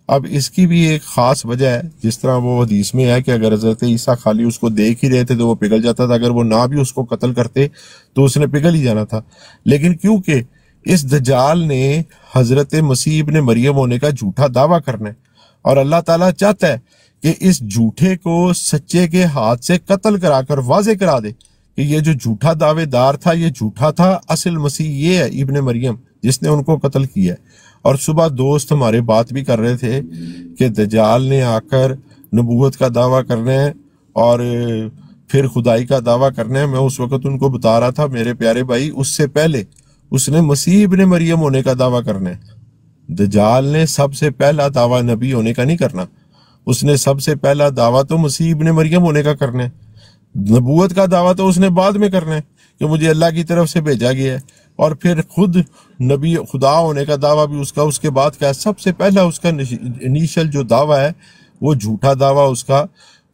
اب اس کی بھی ایک خاص وجہ ہے، جس طرح وہ حدیث میں ہے کہ اگر حضرت عیسیٰ خالی اس کو دیکھ ہی رہے تھے تو وہ پگھل جاتا تھا، اگر وہ نہ بھی اس کو قتل کرتے تو اس نے پگھل ہی جانا تھا، لیکن کیونکہ اس دجال نے حضرت مسیح ابن مریم ہونے کا جھوٹا دعویٰ کرنا ہے، اور اللہ تعالیٰ چاہتا ہے کہ اس جھوٹے کو سچے کے ہاتھ سے قتل کرا کر واضح کرا دے کہ یہ جو جھوٹا دعوے دار تھا یہ جھوٹا تھا، اصل مسیح یہ ہے ابن مریم جس نے ان کو قتل کیا ہے۔ اور صبح دوست ہمارے بات بھی کر رہے تھے کہ دجال نے آ کر نبوت کا دعویٰ کرنا ہے اور پھر خدائی کا دعویٰ کرنا ہے۔ میں اس وقت ان کو بتا رہا تھا میرے پیارے بھائی، اس سے پہلے اس نے مسیح ابن مریم ہونے کا دعویٰ کرنا ہے۔ دجال نے سب سے پہلا دعویٰ نبی ہونے کا نہیں کرنا، اس نے سب سے پہلا دعویٰ تو مسیح ابن مریم ہونے کا کرنا ہے۔ نبوت کا دعویٰ تو اس نے بعد میں کرنا ہے کہ مجھے اللہ کی طرف سے بھیجا گیا ہے، اور پھر خود نبی خدا ہونے کا دعویٰ بھی اس کے بعد کیا ہے؟ سب سے پہلا اس کا انیشل جو دعویٰ ہے، وہ جھوٹا دعویٰ اس کا،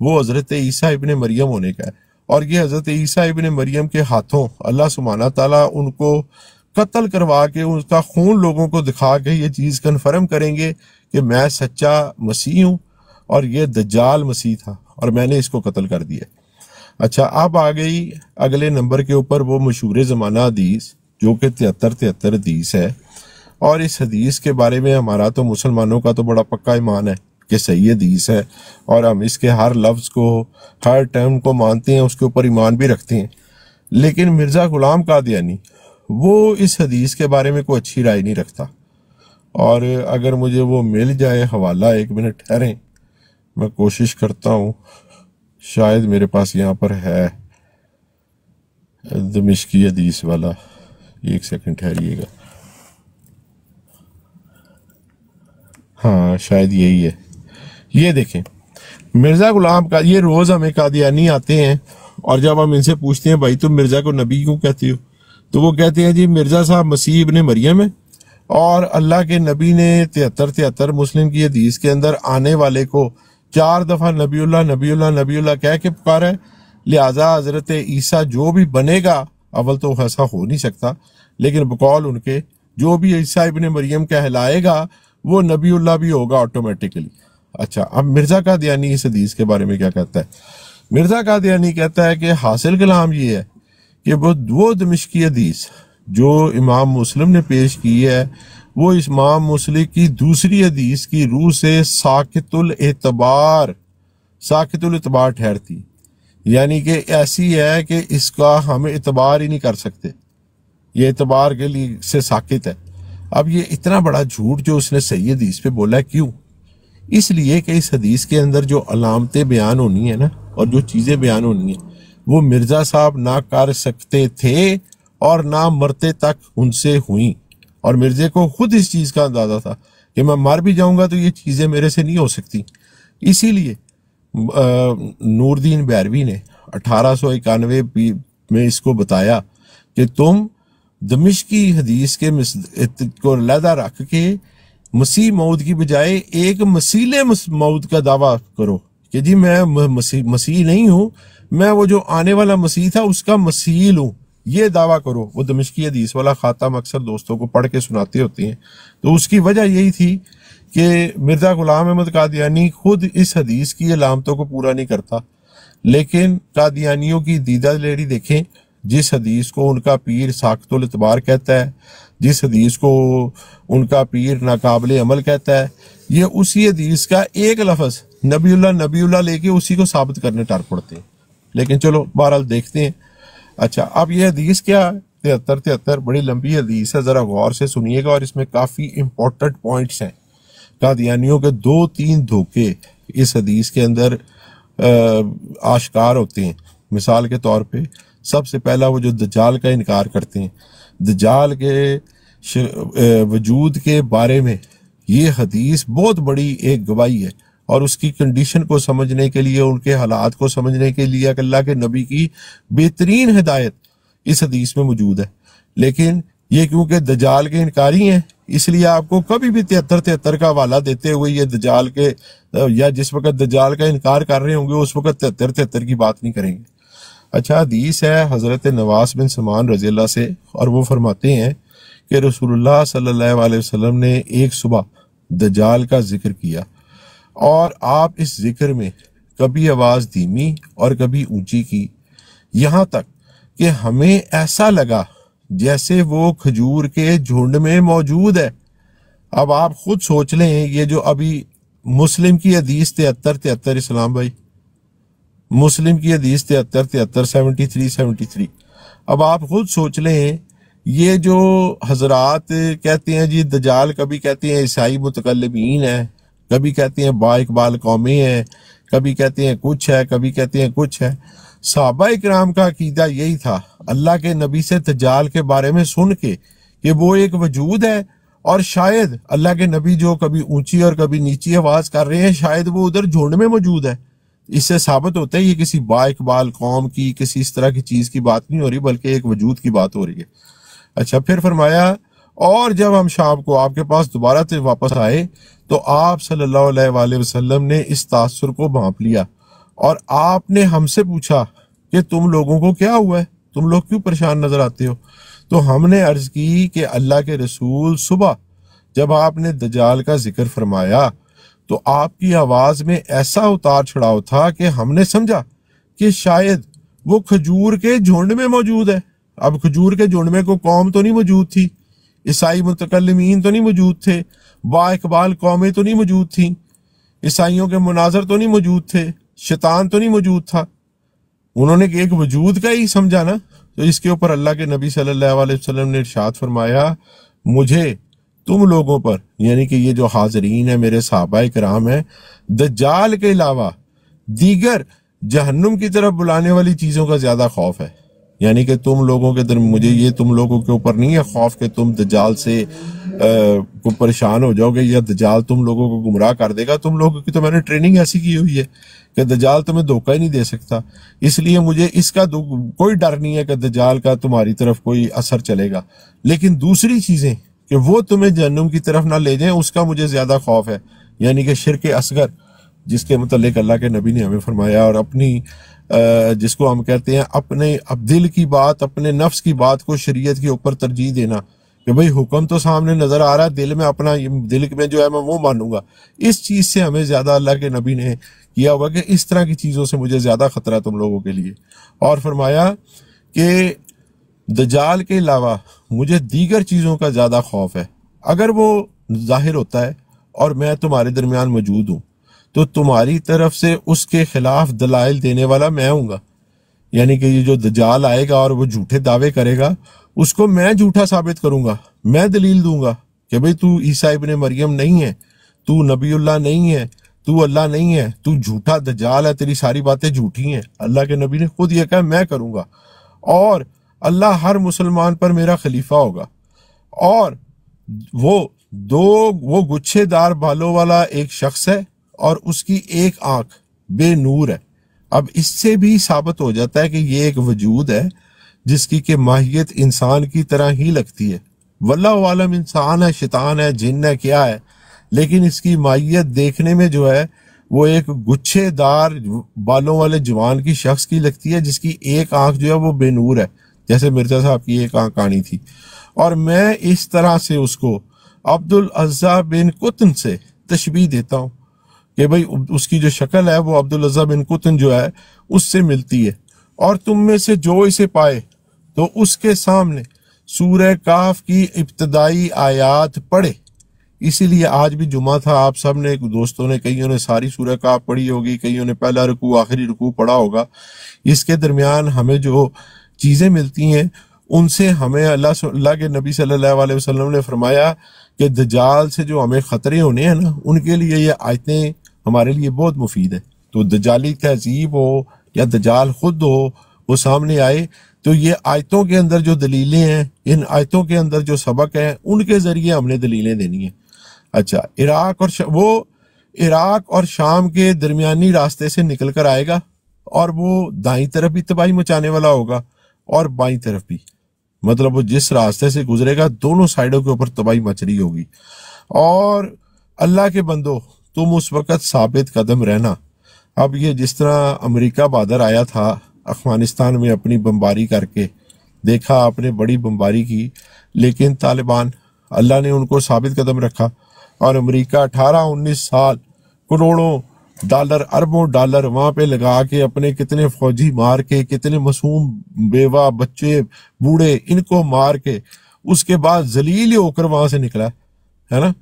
وہ حضرت عیسیٰ ابن مریم ہونے کا ہے۔ اور یہ حضرت عیسیٰ ابن مریم کے ہاتھوں اللہ سبحانہ تعالیٰ ان کو قتل کروا کے اس کا خون لوگوں کو دکھا کے یہ چیز کنفرم کریں گے کہ میں سچا مسیح ہوں اور یہ دجال مسیح تھا اور میں نے اس کو قتل کر دیا۔ اچھا، اب آ گئی اگلے نمبر کے اوپر وہ مشہور زمانہ حدیث جو کہ 73 حدیث ہے، اور اس حدیث کے بارے میں ہمارا تو مسلمانوں کا تو بڑا پکا ایمان ہے کہ صحیح حدیث ہے، اور ہم اس کے ہر لفظ کو، ہر ٹرم کو مانتے ہیں، اس کے اوپر ایمان بھی رکھتے ہیں۔ لیکن مرزا غلام قادیانی وہ اس حدیث کے بارے میں کوئی اچھی رائے نہیں رکھتا، اور اگر مجھے وہ مل جائے حوالہ، 1 منٹ ٹھہریں، میں کوشش کرتا ہوں، شاید میرے پاس یہاں پر ہے دمشقی حدیث والا، 1 سیکنڈ ٹھہریے گا، ہاں شاید یہی ہے۔ یہ دیکھیں، مرزا غلام کا یہ روز ہمیں قادیانی آتے ہیں، اور جب ہم ان سے پوچھتے ہیں بھائی تم مرزا کو نبی کیوں کہتے ہو، تو وہ کہتے ہیں جی مرزا صاحب مسیح ابن مریم ہے، اور اللہ کے نبی نے 73 مسلم کی حدیث کے اندر آنے والے کو 4 دفعہ نبی اللہ نبی اللہ نبی اللہ کہہ کے پکارا ہے، لہٰذا حضرت عیسیٰ جو بھی بنے گا، اول تو ایسا ہو نہیں سکتا، لیکن بقول ان کے جو بھی عیسیٰ ابن مریم کہلائے گا وہ نبی اللہ بھی ہوگا آٹومیٹکلی۔ اچھا، اب مرزا قادیانی اس حدیث کے بارے میں کیا کہتا ہے؟ مرزا قادیانی کہتا ہے کہ حاصل کلام یہ ہے کہ وہ دمشقی حدیث جو امام مسلم نے پیش کی ہے، وہ امام مسلم کی دوسری حدیث کی روح سے ساقط الاعتبار ٹھہرتی، یعنی کہ ایسی ہے کہ اس کا ہم اعتبار ہی نہیں کر سکتے، یہ اعتبار کے لیے سے ساقط ہے۔ اب یہ اتنا بڑا جھوٹ جو اس نے صحیح حدیث پہ بولا ہے، کیوں؟ اس لیے کہ اس حدیث کے اندر جو علامتیں بیان ہونی ہیں نا، اور جو چیزیں بیان ہونی ہیں، وہ مرزا صاحب نہ کر سکتے تھے اور نہ مرتے تک ان سے ہوئیں، اور مرزے کو خود اس چیز کا اندازہ تھا کہ میں مر بھی جاؤں گا تو یہ چیزیں میرے سے نہیں ہو سکتی۔ اسی لیے نور الدین بیروی نے 1891 میں اس کو بتایا کہ تم دمشقی حدیث کے کو علیحدہ رکھ کے مسیح موعود کی بجائے ایک مسیل موعود کا دعویٰ کرو کہ جی میں مسیح نہیں ہوں، میں وہ جو آنے والا مسیح تھا اس کا مسیل ہوں، یہ دعویٰ کرو۔ وہ دمشقی حدیث والا خاتم اکثر دوستوں کو پڑھ کے سناتے ہوتے ہیں، تو اس کی وجہ یہی تھی کہ مرزا غلام احمد قادیانی خود اس حدیث کی علامتوں کو پورا نہیں کرتا، لیکن قادیانیوں کی دیدہ لیڑی دیکھیں، جس حدیث کو ان کا پیر ساقط الاعتبار کہتا ہے، جس حدیث کو ان کا پیر ناقابل عمل کہتا ہے، یہ اسی حدیث کا ایک لفظ نبی اللہ لے کے اسی کو ثابت کرنے ٹر پڑتے ہیں۔ لیکن چلو بہرحال دیکھتے ہیں۔ اچھا، اب یہ حدیث کیا ہے؟ 73 بڑی لمبی حدیث ہے، ذرا غور سے سنیے گا، اور اس میں کافی امپورٹنٹ پوائنٹس ہیں۔ قادیانیوں کے 2-3 دھوکے اس حدیث کے اندر آشکار ہوتے ہیں۔ مثال کے طور پہ سب سے پہلا وہ جو دجال کا انکار کرتے ہیں، دجال کے وجود کے بارے میں یہ حدیث بہت بڑی ایک گواہی ہے، اور اس کی کنڈیشن کو سمجھنے کے لیے، ان کے حالات کو سمجھنے کے لیے اللہ کے نبی کی بہترین ہدایت اس حدیث میں موجود ہے۔ لیکن یہ کیونکہ دجال کے انکاری ہیں، اس لیے آپ کو کبھی بھی 73 کا حوالہ دیتے ہوئے یہ دجال کے، یا جس وقت دجال کا انکار کر رہے ہوں گے اس وقت 73 کی بات نہیں کریں گے۔ اچھا، حدیث ہے حضرت نواس بن سمان رضی اللہ سے، اور وہ فرماتے ہیں کہ رسول اللہ صلی اللہ علیہ وسلم نے ایک صبح دجال کا ذکر کیا، اور آپ اس ذکر میں کبھی آواز دھیمی اور کبھی اونچی کی، یہاں تک کہ ہمیں ایسا لگا جیسے وہ کھجور کے جھنڈ میں موجود ہے۔ اب آپ خود سوچ لیں، یہ جو ابھی مسلم کی حدیث 73 اسلام بھائی، مسلم کی حدیث 73 73 اب آپ خود سوچ لیں یہ جو حضرات کہتے ہیں جی دجال، کبھی کہتے ہیں عیسائی متکلمین ہے، کبھی کہتے ہیں با اقبال قومی ہے، کبھی کہتے ہیں کچھ ہے، کبھی کہتے ہیں کچھ ہے. صحابہ اکرام کا عقیدہ یہی تھا اللہ کے نبی سے دجال کے بارے میں سن کے کہ وہ ایک وجود ہے، اور شاید اللہ کے نبی جو کبھی اونچی اور کبھی نیچی آواز کر رہے ہیں شاید وہ ادھر جھنڈ میں موجود ہے. اس سے ثابت ہوتا ہے یہ کسی با اقبال قوم کی کسی اس طرح کی چیز کی بات نہیں ہو رہی، بلکہ ایک وجود کی بات ہو رہی ہے. اچھا، پھر فرمایا اور جب ہم شام کو آپ کے پاس دوبارہ سے واپس آئے تو آپ صلی اللہ علیہ وآلہ وسلم نے اس تاثر کو بھانپ لیا، اور آپ نے ہم سے پوچھا کہ تم لوگوں کو کیا ہوا ہے، تم لوگ کیوں پریشان نظر آتے ہو؟ تو ہم نے عرض کی کہ اللہ کے رسول صبح جب آپ نے دجال کا ذکر فرمایا تو آپ کی آواز میں ایسا اتار چڑھاؤ تھا کہ ہم نے سمجھا کہ شاید وہ کھجور کے جھنڈ میں موجود ہے. اب کھجور کے جھنڈ میں کوئی قوم تو نہیں موجود تھی، عیسائی متکلمین تو نہیں موجود تھے، با اقبال قومیں تو نہیں موجود تھیں، عیسائیوں کے مناظر تو نہیں موجود تھے، شیطان تو نہیں موجود تھا. انہوں نے ایک وجود کا ہی سمجھا نا. تو اس کے اوپر اللہ کے نبی صلی اللہ علیہ وسلم نے ارشاد فرمایا مجھے تم لوگوں پر، یعنی کہ یہ جو حاضرین ہیں میرے صحابہ کرام ہیں، دجال کے علاوہ دیگر جہنم کی طرف بلانے والی چیزوں کا زیادہ خوف ہے. یعنی کہ تم لوگوں کے مجھے یہ تم لوگوں کے اوپر نہیں ہے خوف کہ تم دجال سے کو پریشان ہو جاؤ گے یا دجال تم لوگوں کو گمراہ کر دے گا. تم لوگوں کی تو میں نے ٹریننگ ایسی کی ہوئی ہے کہ دجال تمہیں دھوکہ ہی نہیں دے سکتا، اس لیے مجھے اس کا کوئی ڈر نہیں ہے کہ دجال کا تمہاری طرف کوئی اثر چلے گا. لیکن دوسری چیزیں کہ وہ تمہیں جہنم کی طرف نہ لے جائیں اس کا مجھے زیادہ خوف ہے. یعنی کہ شرک اصغر جس کے متعلق اللہ کے نبی نے ہمیں فرمایا، اور اپنی جس کو ہم کہتے ہیں اپنے دل کی بات، اپنے نفس کی بات کو شریعت کے اوپر ترجیح دینا کہ بھئی حکم تو سامنے نظر آ رہا ہے، دل میں اپنا دل میں جو ہے میں وہ مانوں گا. اس چیز سے ہمیں زیادہ اللہ کے نبی نے کیا ہوا کہ اس طرح کی چیزوں سے مجھے زیادہ خطرہ تم لوگوں کے لیے. اور فرمایا کہ دجال کے علاوہ مجھے دیگر چیزوں کا زیادہ خوف ہے. اگر وہ ظاہر ہوتا ہے اور میں تمہارے درمیان موجود ہوں تو تمہاری طرف سے اس کے خلاف دلائل دینے والا میں ہوں گا. یعنی کہ یہ جو دجال آئے گا اور وہ جھوٹے دعوے کرے گا اس کو میں جھوٹا ثابت کروں گا، میں دلیل دوں گا کہ بھئی تو عیسیٰ ابن مریم نہیں ہے، تو نبی اللہ نہیں ہے، تو اللہ نہیں ہے، تو جھوٹا دجال ہے، تیری ساری باتیں جھوٹی ہیں. اللہ کے نبی نے خود یہ کہا میں کروں گا، اور اللہ ہر مسلمان پر میرا خلیفہ ہوگا، اور وہ گچھے دار بالوں والا ایک شخص ہے اور اس کی ایک آنکھ بے نور ہے. اب اس سے بھی ثابت ہو جاتا ہے کہ یہ ایک وجود ہے جس کی کہ ماہیت انسان کی طرح ہی لگتی ہے. واللہ عالم انسان ہے، شیطان ہے، جن ہے، کیا ہے، لیکن اس کی ماہیت دیکھنے میں جو ہے وہ ایک گچھے دار بالوں والے جوان کی شخص کی لگتی ہے جس کی ایک آنکھ جو ہے وہ بے نور ہے، جیسے مرزا صاحب کی ایک آنکھ آنی تھی. اور میں اس طرح سے اس کو عبدالعزیٰ بن قطن سے تشبیہ دیتا ہوں کہ بھئی اس کی جو شکل ہے وہ عبدالعزیٰ بن قطن جو ہے اس سے ملتی ہے. اور تم میں سے جو اسے پائے تو اس کے سامنے سورہ کہف کی ابتدائی آیات پڑھے. اسی لیے آج بھی جمعہ تھا، آپ سب نے دوستوں نے کئیوں نے ساری سورہ کہف پڑھی ہوگی، کئیوں نے پہلا رکوع آخری رکوع پڑھا ہوگا. اس کے درمیان ہمیں جو چیزیں ملتی ہیں ان سے ہمیں اللہ کے نبی صلی اللہ علیہ وسلم نے فرمایا کہ دجال سے جو ہمیں خطرے ہونے ہیں نا ان کے لیے یہ آیتیں ہمارے لیے بہت مفید ہے. تو دجالی تہذیب ہو یا دجال خود ہو وہ سامنے آئے تو یہ آیتوں کے اندر جو دلیلیں ہیں، ان آیتوں کے اندر جو سبق ہیں ان کے ذریعے ہم نے دلیلیں دینی ہیں. اچھا، عراق اور شام کے درمیانی راستے سے نکل کر آئے گا اور وہ دائیں طرف بھی تباہی مچانے والا ہوگا اور بائیں طرف بھی، مطلب وہ جس راستے سے گزرے گا دونوں سائڈوں کے اوپر تباہی مچ رہی ہوگی. اور اللہ کے بندو تم اس وقت ثابت قدم رہنا. اب یہ جس طرح امریکہ بہادر آیا تھا افغانستان میں اپنی بمباری کر کے، دیکھا آپ نے بڑی بمباری کی، لیکن طالبان اللہ نے ان کو ثابت قدم رکھا اور امریکہ 18-19 سال کروڑوں ڈالر اربوں ڈالر وہاں پہ لگا کے اپنے کتنے فوجی مار کے، کتنے معصوم بیوہ بچے بوڑھے ان کو مار کے اس کے بعد ذلیل ہو کر وہاں سے نکلا ہے نا.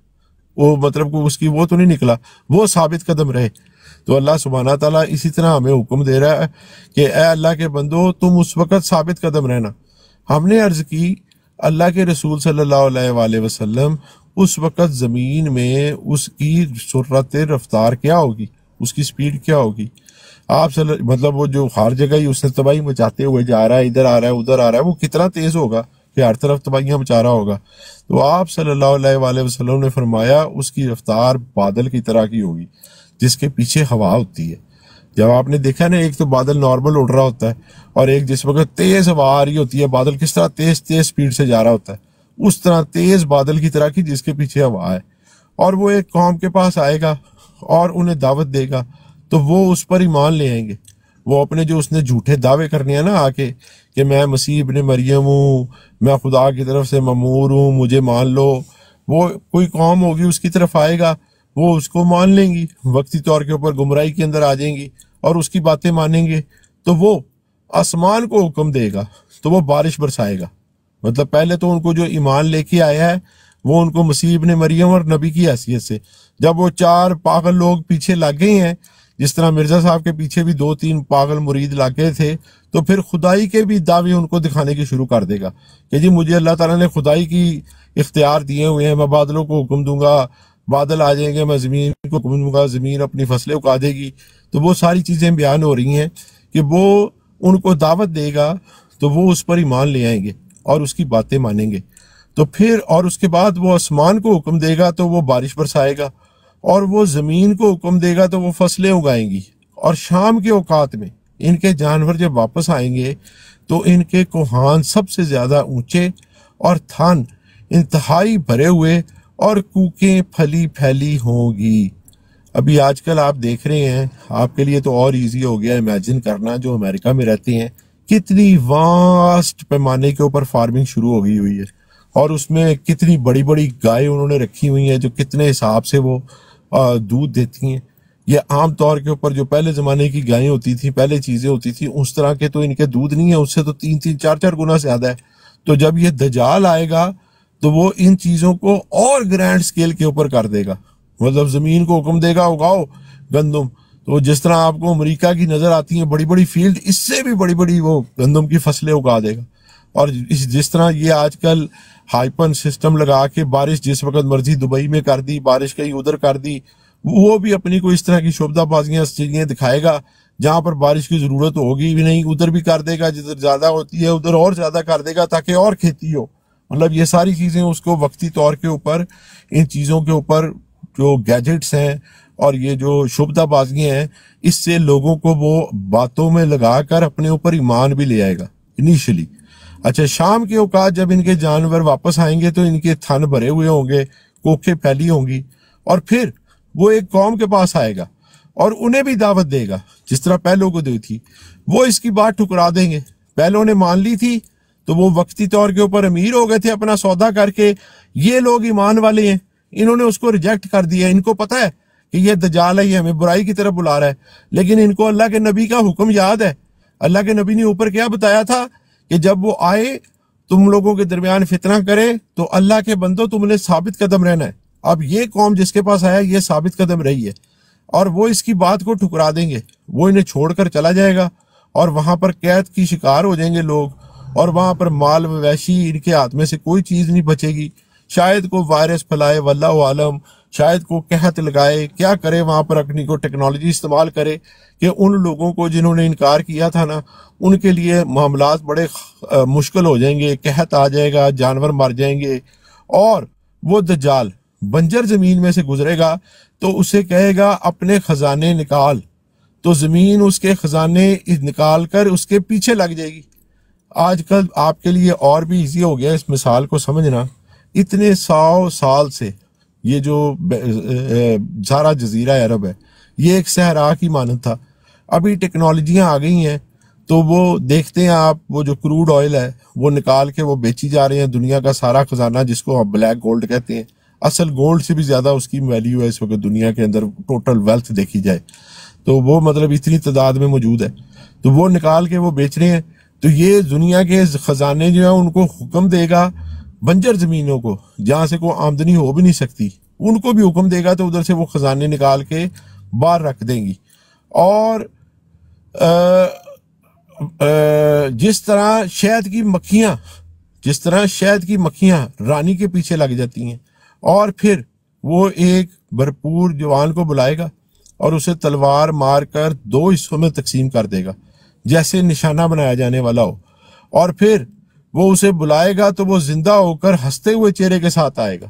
وہ مطلب اس کی وہ تو نہیں نکلا، وہ ثابت قدم رہے. تو اللہ سبحانہ تعالیٰ اسی طرح ہمیں حکم دے رہا ہے کہ اے اللہ کے بندو تم اس وقت ثابت قدم رہنا. ہم نے عرض کی اللہ کے رسول صلی اللہ علیہ وآلہ وسلم اس وقت زمین میں اس کی سرعت رفتار کیا ہوگی، اس کی سپیڈ کیا ہوگی؟ مطلب وہ جو ہر جگہ ہی اس نے تباہی مچاتے ہوئے جا رہا ہے، ادھر آ رہا ہے ادھر آ رہا ہے، وہ کتنا تیز ہوگا کہ ہر طرف تباہیاں مچا رہا ہوگا۔ تو آپ صلی اللہ علیہ وآلہ وسلم نے فرمایا اس کی رفتار بادل کی طرح کی ہوگی جس کے پیچھے ہوا ہوتی ہے۔ جب آپ نے دیکھا نا، ایک تو بادل نارمل اڑ رہا ہوتا ہے، اور ایک جس وقت تیز ہوا آ رہی ہوتی ہے، بادل کس طرح تیز سپیڈ سے جا رہا ہوتا ہے، اس طرح تیز بادل کی طرح کی جس کے پیچھے ہوا ہے، اور وہ ایک قوم کے پاس آئے گا اور انہیں دعوت دے گا تو وہ اس پر ایمان لے آئیں گے۔ وہ اپنے جو اس نے جھوٹے دعوے کرنے ہیں نا آ کے کہ میں مسیح ابن مریم ہوں، میں خدا کی طرف سے مامور ہوں، مجھے مان لو، وہ کوئی قوم ہوگی اس کی طرف آئے گا، وہ اس کو مان لیں گی، وقتی طور کے اوپر گمراہی کے اندر آ جائیں گی اور اس کی باتیں مانیں گے، تو وہ آسمان کو حکم دے گا تو وہ بارش برسائے گا۔ مطلب پہلے تو ان کو جو ایمان لے کے آیا ہے وہ ان کو مسیح ابن مریم اور نبی کی حیثیت سے، جب وہ 4 پاگل لوگ پیچھے لگ گئے ہیں، جس طرح مرزا صاحب کے پیچھے بھی 2-3 پاگل مرید لگ گئے تھے، تو پھر خدائی کے بھی دعوے ان کو دکھانے کی شروع کر دے گا کہ جی مجھے اللہ تعالیٰ نے خدائی کی اختیار دیے ہوئے ہیں، میں بادلوں کو حکم دوں گا، بادل آ جائیں گے، میں زمین کو حکم دوں گا، زمین اپنی فصلیں اگا دے گی۔ تو وہ ساری چیزیں بیان ہو رہی ہیں کہ وہ ان کو دعوت دے گا تو وہ اس پر ایمان لے آئیں گے اور اس کی باتیں مانیں گے، تو پھر اور اس کے بعد وہ آسمان کو حکم دے گا تو وہ بارش برسائے گا، اور وہ زمین کو حکم دے گا تو وہ فصلیں اگائیں گی۔ اور شام کے اوقات میں ان کے جانور جب واپس آئیں گے تو ان کے کوہان سب سے زیادہ اونچے اور تھن انتہائی بھرے ہوئے اور کوکیں پھلی پھیلی ہوں گی۔ ابھی آج کل آپ دیکھ رہے ہیں، آپ کے لیے تو اور ایزی ہو گیا امیجن کرنا، جو امریکہ میں رہتے ہیں، کتنی واسٹ پیمانے کے اوپر فارمنگ شروع ہو گئی ہوئی ہے، اور اس میں کتنی بڑی بڑی گائے انہوں نے رکھی ہوئی ہیں جو کتنے حساب سے وہ دودھ دیتی ہیں۔ یہ عام طور کے اوپر جو پہلے زمانے کی گائیں ہوتی تھیں، پہلے چیزیں ہوتی تھیں، اس طرح کے تو ان کے دودھ نہیں ہے، اس سے تو 3-3 4-4 گنا زیادہ ہے۔ تو جب یہ دجال آئے گا تو وہ ان چیزوں کو اور گرینڈ سکیل کے اوپر کر دے گا، مطلب زمین کو حکم دے گا اگاؤ گندم، تو جس طرح آپ کو امریکہ کی نظر آتی ہیں بڑی بڑی فیلڈ، اس سے بھی بڑی بڑی وہ گندم کی فصلیں اگا دے گا۔ اور جس طرح یہ آج کل ہائپن سسٹم لگا کے بارش جس وقت مرضی دبئی میں کر دی، بارش کہیں ادھر کر دی، وہ بھی اپنی کو اس طرح کی شعبدہ بازیاں چیزیں دکھائے گا، جہاں پر بارش کی ضرورت ہوگی بھی نہیں ادھر بھی کر دے گا، جدھر زیادہ ہوتی ہے ادھر اور زیادہ کر دے گا تاکہ اور کھیتی ہو۔ مطلب یہ ساری چیزیں اس کو وقتی طور کے اوپر، ان چیزوں کے اوپر جو گیجٹس ہیں اور یہ جو شعبدہ بازیاں ہیں، اس سے لوگوں کو وہ باتوں میں لگا کر اپنے اوپر ایمان بھی لے آئے گا انیشلی۔ اچھا، شام کے اوقات جب ان کے جانور واپس آئیں گے تو ان کے تھن بھرے ہوئے ہوں گے، کوکھیں پھیلی ہوں گی، اور پھر وہ ایک قوم کے پاس آئے گا اور انہیں بھی دعوت دے گا جس طرح پہلوں کو دی تھی۔ وہ اس کی بات ٹھکرا دیں گے، پہلوں نے مان لی تھی تو وہ وقتی طور کے اوپر امیر ہو گئے تھے اپنا سودا کر کے، یہ لوگ ایمان والے ہیں، انہوں نے اس کو ریجیکٹ کر دیا۔ ان کو پتہ ہے کہ یہ دجال ہے، یہ ہمیں برائی کی طرف بلا رہا ہے، لیکن ان کو اللہ کے نبی کا حکم یاد ہے۔ اللہ کے نبی نے اوپر کیا بتایا تھا کہ جب وہ آئے تم لوگوں کے درمیان فتنہ کرے تو اللہ کے بندو تم نے ثابت قدم رہنا ہے۔ اب یہ قوم جس کے پاس آیا یہ ثابت قدم رہی ہے، اور وہ اس کی بات کو ٹھکرا دیں گے، وہ انہیں چھوڑ کر چلا جائے گا، اور وہاں پر قید کی شکار ہو جائیں گے لوگ، اور وہاں پر مال مویشی ان کے ہاتھ میں سے کوئی چیز نہیں بچے گی۔ شاید کو وائرس پھیلائے، واللہ عالم، شاید کو قحط لگائے، کیا کرے وہاں پر اپنی کو ٹیکنالوجی استعمال کرے کہ ان لوگوں کو جنہوں نے انکار کیا تھا نا، ان کے لیے معاملات بڑے مشکل ہو جائیں گے، قحط آ جائے گا، جانور مر جائیں گے، اور وہ دجال بنجر زمین میں سے گزرے گا تو اسے کہے گا اپنے خزانے نکال، تو زمین اس کے خزانے نکال کر اس کے پیچھے لگ جائے گی۔ آج کل آپ کے لیے اور بھی ایزی ہو گیا اس مثال کو سمجھنا، اتنے 100 سال سے یہ جو سارا جزیرہ عرب ہے یہ ایک صحرا کی مانند تھا، ابھی ٹیکنالوجیاں آ گئی ہیں تو وہ دیکھتے ہیں آپ، وہ جو کروڈ آئل ہے وہ نکال کے وہ بیچی جا رہے ہیں، دنیا کا سارا خزانہ جس کو آپ بلیک گولڈ کہتے ہیں، اصل گولڈ سے بھی زیادہ اس کی ویلیو ہے اس وقت دنیا کے اندر، ٹوٹل ویلتھ دیکھی جائے تو وہ مطلب اتنی تعداد میں موجود ہے، تو وہ نکال کے وہ بیچ رہے ہیں۔ تو یہ دنیا کے خزانے جو ہیں ان کو حکم دے گا، بنجر زمینوں کو جہاں سے کوئی آمدنی ہو بھی نہیں سکتی ان کو بھی حکم دے گا، تو ادھر سے وہ خزانے نکال کے باہر رکھ دیں گی۔ اور جس طرح شہد کی مکھیاں جس طرح شہد کی مکھیاں رانی کے پیچھے لگ جاتی ہیں، اور پھر وہ ایک بھرپور جوان کو بلائے گا اور اسے تلوار مار کر 2 حصوں میں تقسیم کر دے گا جیسے نشانہ بنایا جانے والا ہو، اور پھر وہ اسے بلائے گا تو وہ زندہ ہو کر ہنستے ہوئے چہرے کے ساتھ آئے گا۔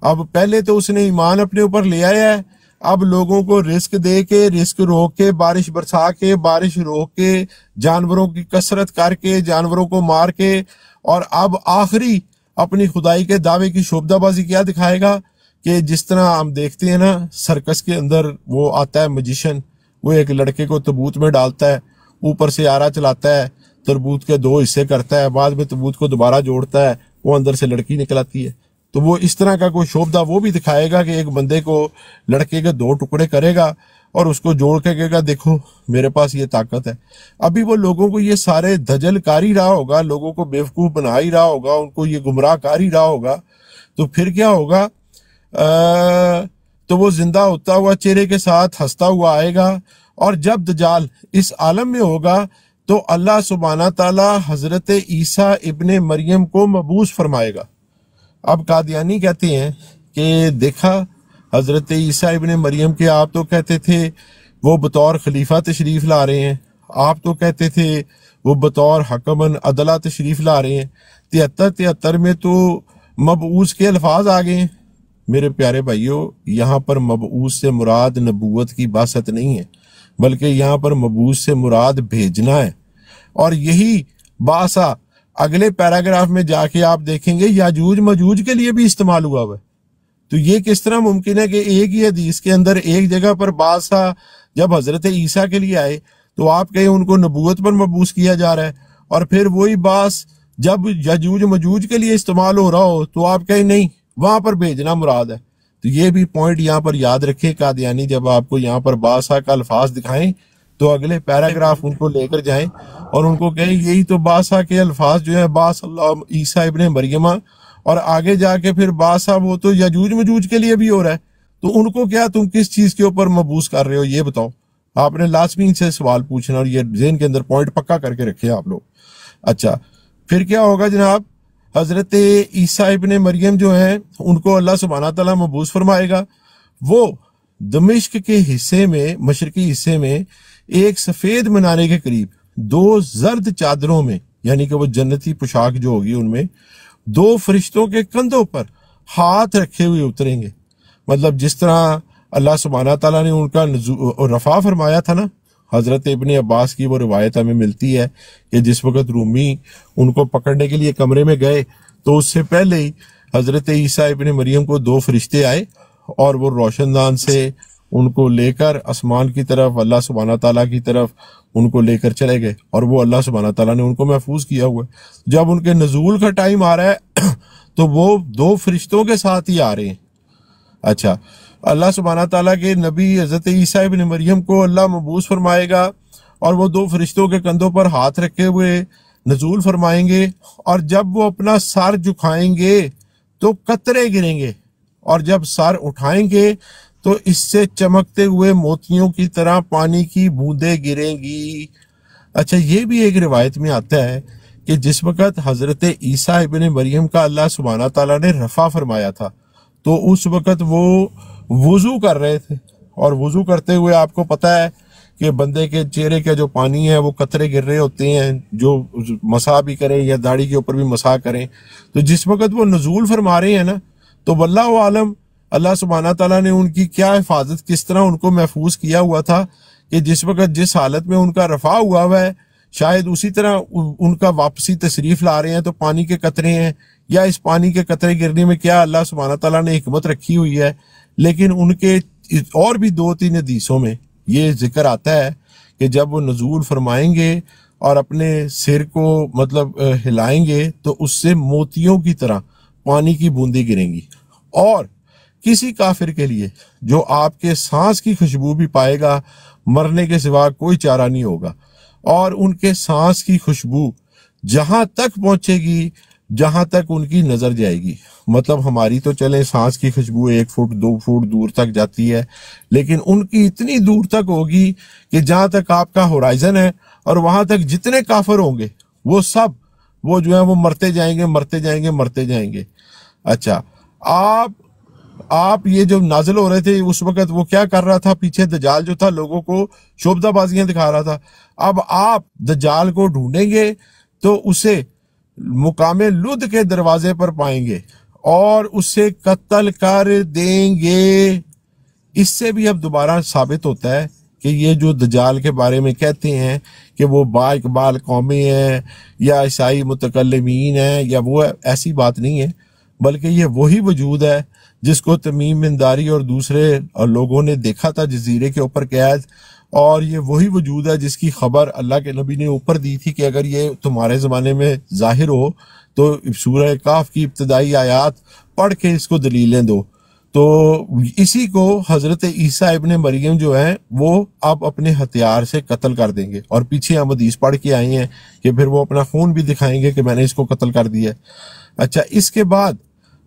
اب پہلے تو اس نے ایمان اپنے اوپر لے آیا ہے، اب لوگوں کو رزق دے کے، رزق روک کے، بارش برسا کے، بارش روک کے، جانوروں کی کثرت کر کے، جانوروں کو مار کے، اور اب آخری اپنی خدائی کے دعوے کی شعبدہ بازی کیا دکھائے گا کہ جس طرح ہم دیکھتے ہیں نا سرکس کے اندر وہ آتا ہے میجیشن، وہ ایک لڑکے کو تابوت میں ڈالتا ہے، اوپر سے آرا چلاتا ہے، تابوت کے 2 حصے کرتا ہے، بعد میں تابوت کو دوبارہ جوڑتا ہے، وہ اندر سے لڑکی نکل آتی ہے۔ تو وہ اس طرح کا کوئی شعبدہ وہ بھی دکھائے گا کہ ایک بندے کو لڑکے کے 2 ٹکڑے کرے گا اور اس کو جوڑ کے کہے گا دیکھو میرے پاس یہ طاقت ہے۔ ابھی وہ لوگوں کو یہ سارے دجل کار ہی رہا ہوگا، لوگوں کو بیوقوف بنا ہی رہا ہوگا، ان کو یہ گمراہ کار ہی رہا ہوگا، تو پھر کیا ہوگا؟ تو وہ زندہ ہوتا ہوا چہرے کے ساتھ ہنستا ہوا آئے گا، اور جب دجال اس عالم میں ہوگا تو اللہ سبحانہ تعالی حضرت عیسیٰ ابن مریم کو مبعوث فرمائے گا۔ اب قادیانی کہتے ہیں کہ دیکھا حضرت عیسیٰ ابن مریم کے آپ تو کہتے تھے وہ بطور خلیفہ تشریف لا رہے ہیں، آپ تو کہتے تھے وہ بطور حکمن عدلہ تشریف لا رہے ہیں، 73 میں تو مبعوث کے الفاظ آ گئے ہیں۔ میرے پیارے بھائیوں، یہاں پر مبعوث سے مراد نبوت کی باسط نہیں ہے، بلکہ یہاں پر مبعوث سے مراد بھیجنا ہے، اور یہی باسا اگلے پیراگراف میں جا کے آپ دیکھیں گے یاجوج مجوج کے لیے بھی استعمال ہوا ہوا ہے۔ تو یہ کس طرح ممکن ہے کہ ایک ہی حدیث کے اندر ایک جگہ پر باسا جب حضرت عیسیٰ کے لیے آئے تو آپ کہیں ان کو نبوت پر مبعوث کیا جا رہا ہے، اور پھر وہی باس جب یاجوج مجوج کے لیے استعمال ہو رہا ہو تو آپ کہیں نہیں وہاں پر بھیجنا مراد ہے۔ تو یہ بھی پوائنٹ یہاں پر یاد رکھیں، قادیانی جب آپ کو یہاں پر باسا کا الفاظ دکھائیں تو اگلے پیراگراف ان کو لے کر جائیں اور ان کو کہیں یہی تو باسا کے الفاظ جو ہے باس اللہ عیسیٰ ابن مریمہ، اور آگے جا کے پھر باسا وہ تو یاجوج مجوج کے لیے بھی ہو رہا ہے، تو ان کو کیا تم کس چیز کے اوپر مبعوث کر رہے ہو یہ بتاؤ۔ آپ نے لازمی ان سے سوال پوچھنا، اور یہ ذہن کے اندر پوائنٹ پکا کر کے رکھے آپ لوگ۔ اچھا پھر کیا ہوگا جناب؟ حضرت عیسیٰ ابن مریم جو ہیں ان کو اللہ سبحانہ تعالیٰ مبعوث فرمائے گا، وہ دمشق کے حصے میں، مشرقی حصے میں ایک سفید منارے کے قریب 2 زرد چادروں میں، یعنی کہ وہ جنتی پوشاک جو ہوگی ان میں 2 فرشتوں کے کندھوں پر ہاتھ رکھے ہوئے اتریں گے۔ مطلب جس طرح اللہ سبحانہ تعالیٰ نے ان کا رفع فرمایا تھا نا، حضرت ابن عباس کی وہ روایت ہمیں ملتی ہے کہ جس وقت رومی ان کو پکڑنے کے لیے کمرے میں گئے تو اس سے پہلے ہی حضرت عیسیٰ ابن مریم کو 2 فرشتے آئے اور وہ روشن دان سے ان کو لے کر آسمان کی طرف، اللہ سبحانہ تعالیٰ کی طرف ان کو لے کر چلے گئے، اور وہ اللہ سبحانہ تعالیٰ نے ان کو محفوظ کیا ہوا ہے۔ جب ان کے نزول کا ٹائم آ رہا ہے تو وہ 2 فرشتوں کے ساتھ ہی آ رہے ہیں۔ اچھا، اللہ سبحانہ تعالیٰ کے نبی حضرت عیسیٰ ابن مریم کو اللہ مبعوث فرمائے گا، اور وہ 2 فرشتوں کے کندھوں پر ہاتھ رکھے ہوئے نزول فرمائیں گے، اور جب وہ اپنا سر جھکائیں گے تو قطرے گریں گے، اور جب سر اٹھائیں گے تو اس سے چمکتے ہوئے موتیوں کی طرح پانی کی بوندیں گریں گی۔ اچھا، یہ بھی ایک روایت میں آتا ہے کہ جس وقت حضرت عیسیٰ ابن مریم کا اللہ سبحانہ تعالیٰ نے رفع فرمایا تھا تو اس وقت وہ وضو کر رہے تھے، اور وضو کرتے ہوئے آپ کو پتہ ہے کہ بندے کے چہرے کا جو پانی ہے وہ قطرے گر رہے ہوتے ہیں، جو مسح بھی کریں یا داڑھی کے اوپر بھی مسح کریں، تو جس وقت وہ نزول فرما رہے ہیں نا تو واللہ عالم اللہ سبحانہ تعالیٰ نے ان کی کیا حفاظت، کس طرح ان کو محفوظ کیا ہوا تھا کہ جس وقت جس حالت میں ان کا رفع ہوا ہوا ہے شاید اسی طرح ان کا واپسی تشریف لا رہے ہیں تو پانی کے قطرے ہیں، یا اس پانی کے قطرے گرنے میں کیا اللہ سبحانہ تعالیٰ نے حکمت رکھی ہوئی ہے۔ لیکن ان کے اور بھی 2-3 حدیثوں میں یہ ذکر آتا ہے کہ جب وہ نزول فرمائیں گے اور اپنے سر کو مطلب ہلائیں گے تو اس سے موتیوں کی طرح پانی کی بوندیں گریں گی، اور کسی کافر کے لیے جو آپ کے سانس کی خوشبو بھی پائے گا مرنے کے سوا کوئی چارہ نہیں ہوگا، اور ان کے سانس کی خوشبو جہاں تک پہنچے گی جہاں تک ان کی نظر جائے گی۔ مطلب ہماری تو چلیں سانس کی خوشبو 1 فٹ 2 فٹ دور تک جاتی ہے، لیکن ان کی اتنی دور تک ہوگی کہ جہاں تک آپ کا ہورائزن ہے، اور وہاں تک جتنے کافر ہوں گے وہ سب وہ جو ہے وہ مرتے جائیں گے مرتے جائیں گے مرتے جائیں گے۔ اچھا، آپ یہ جو نازل ہو رہے تھے اس وقت وہ کیا کر رہا تھا؟ پیچھے دجال جو تھا لوگوں کو شوبدہ بازیاں دکھا رہا تھا۔ اب آپ دجال کو ڈھونڈیں گے تو اسے مقام لد کے دروازے پر پائیں گے اور اسے قتل کر دیں گے۔ اس سے بھی اب دوبارہ ثابت ہوتا ہے کہ یہ جو دجال کے بارے میں کہتے ہیں کہ وہ با اقبال قومی ہیں یا عیسائی متکلمین ہیں یا وہ، ایسی بات نہیں ہے، بلکہ یہ وہی وجود ہے جس کو تمیم بن داری اور دوسرے لوگوں نے دیکھا تھا جزیرے کے اوپر قید، اور یہ وہی وجود ہے جس کی خبر اللہ کے نبی نے اوپر دی تھی کہ اگر یہ تمہارے زمانے میں ظاہر ہو تو سورہ کہف کی ابتدائی آیات پڑھ کے اس کو دلیلیں دو۔ تو اسی کو حضرت عیسیٰ ابن مریم جو ہیں وہ اب اپنے ہتھیار سے قتل کر دیں گے، اور پیچھے ہم حدیث پڑھ کے آئے ہیں کہ پھر وہ اپنا خون بھی دکھائیں گے کہ میں نے اس کو قتل کر دیا۔ اچھا، اس کے بعد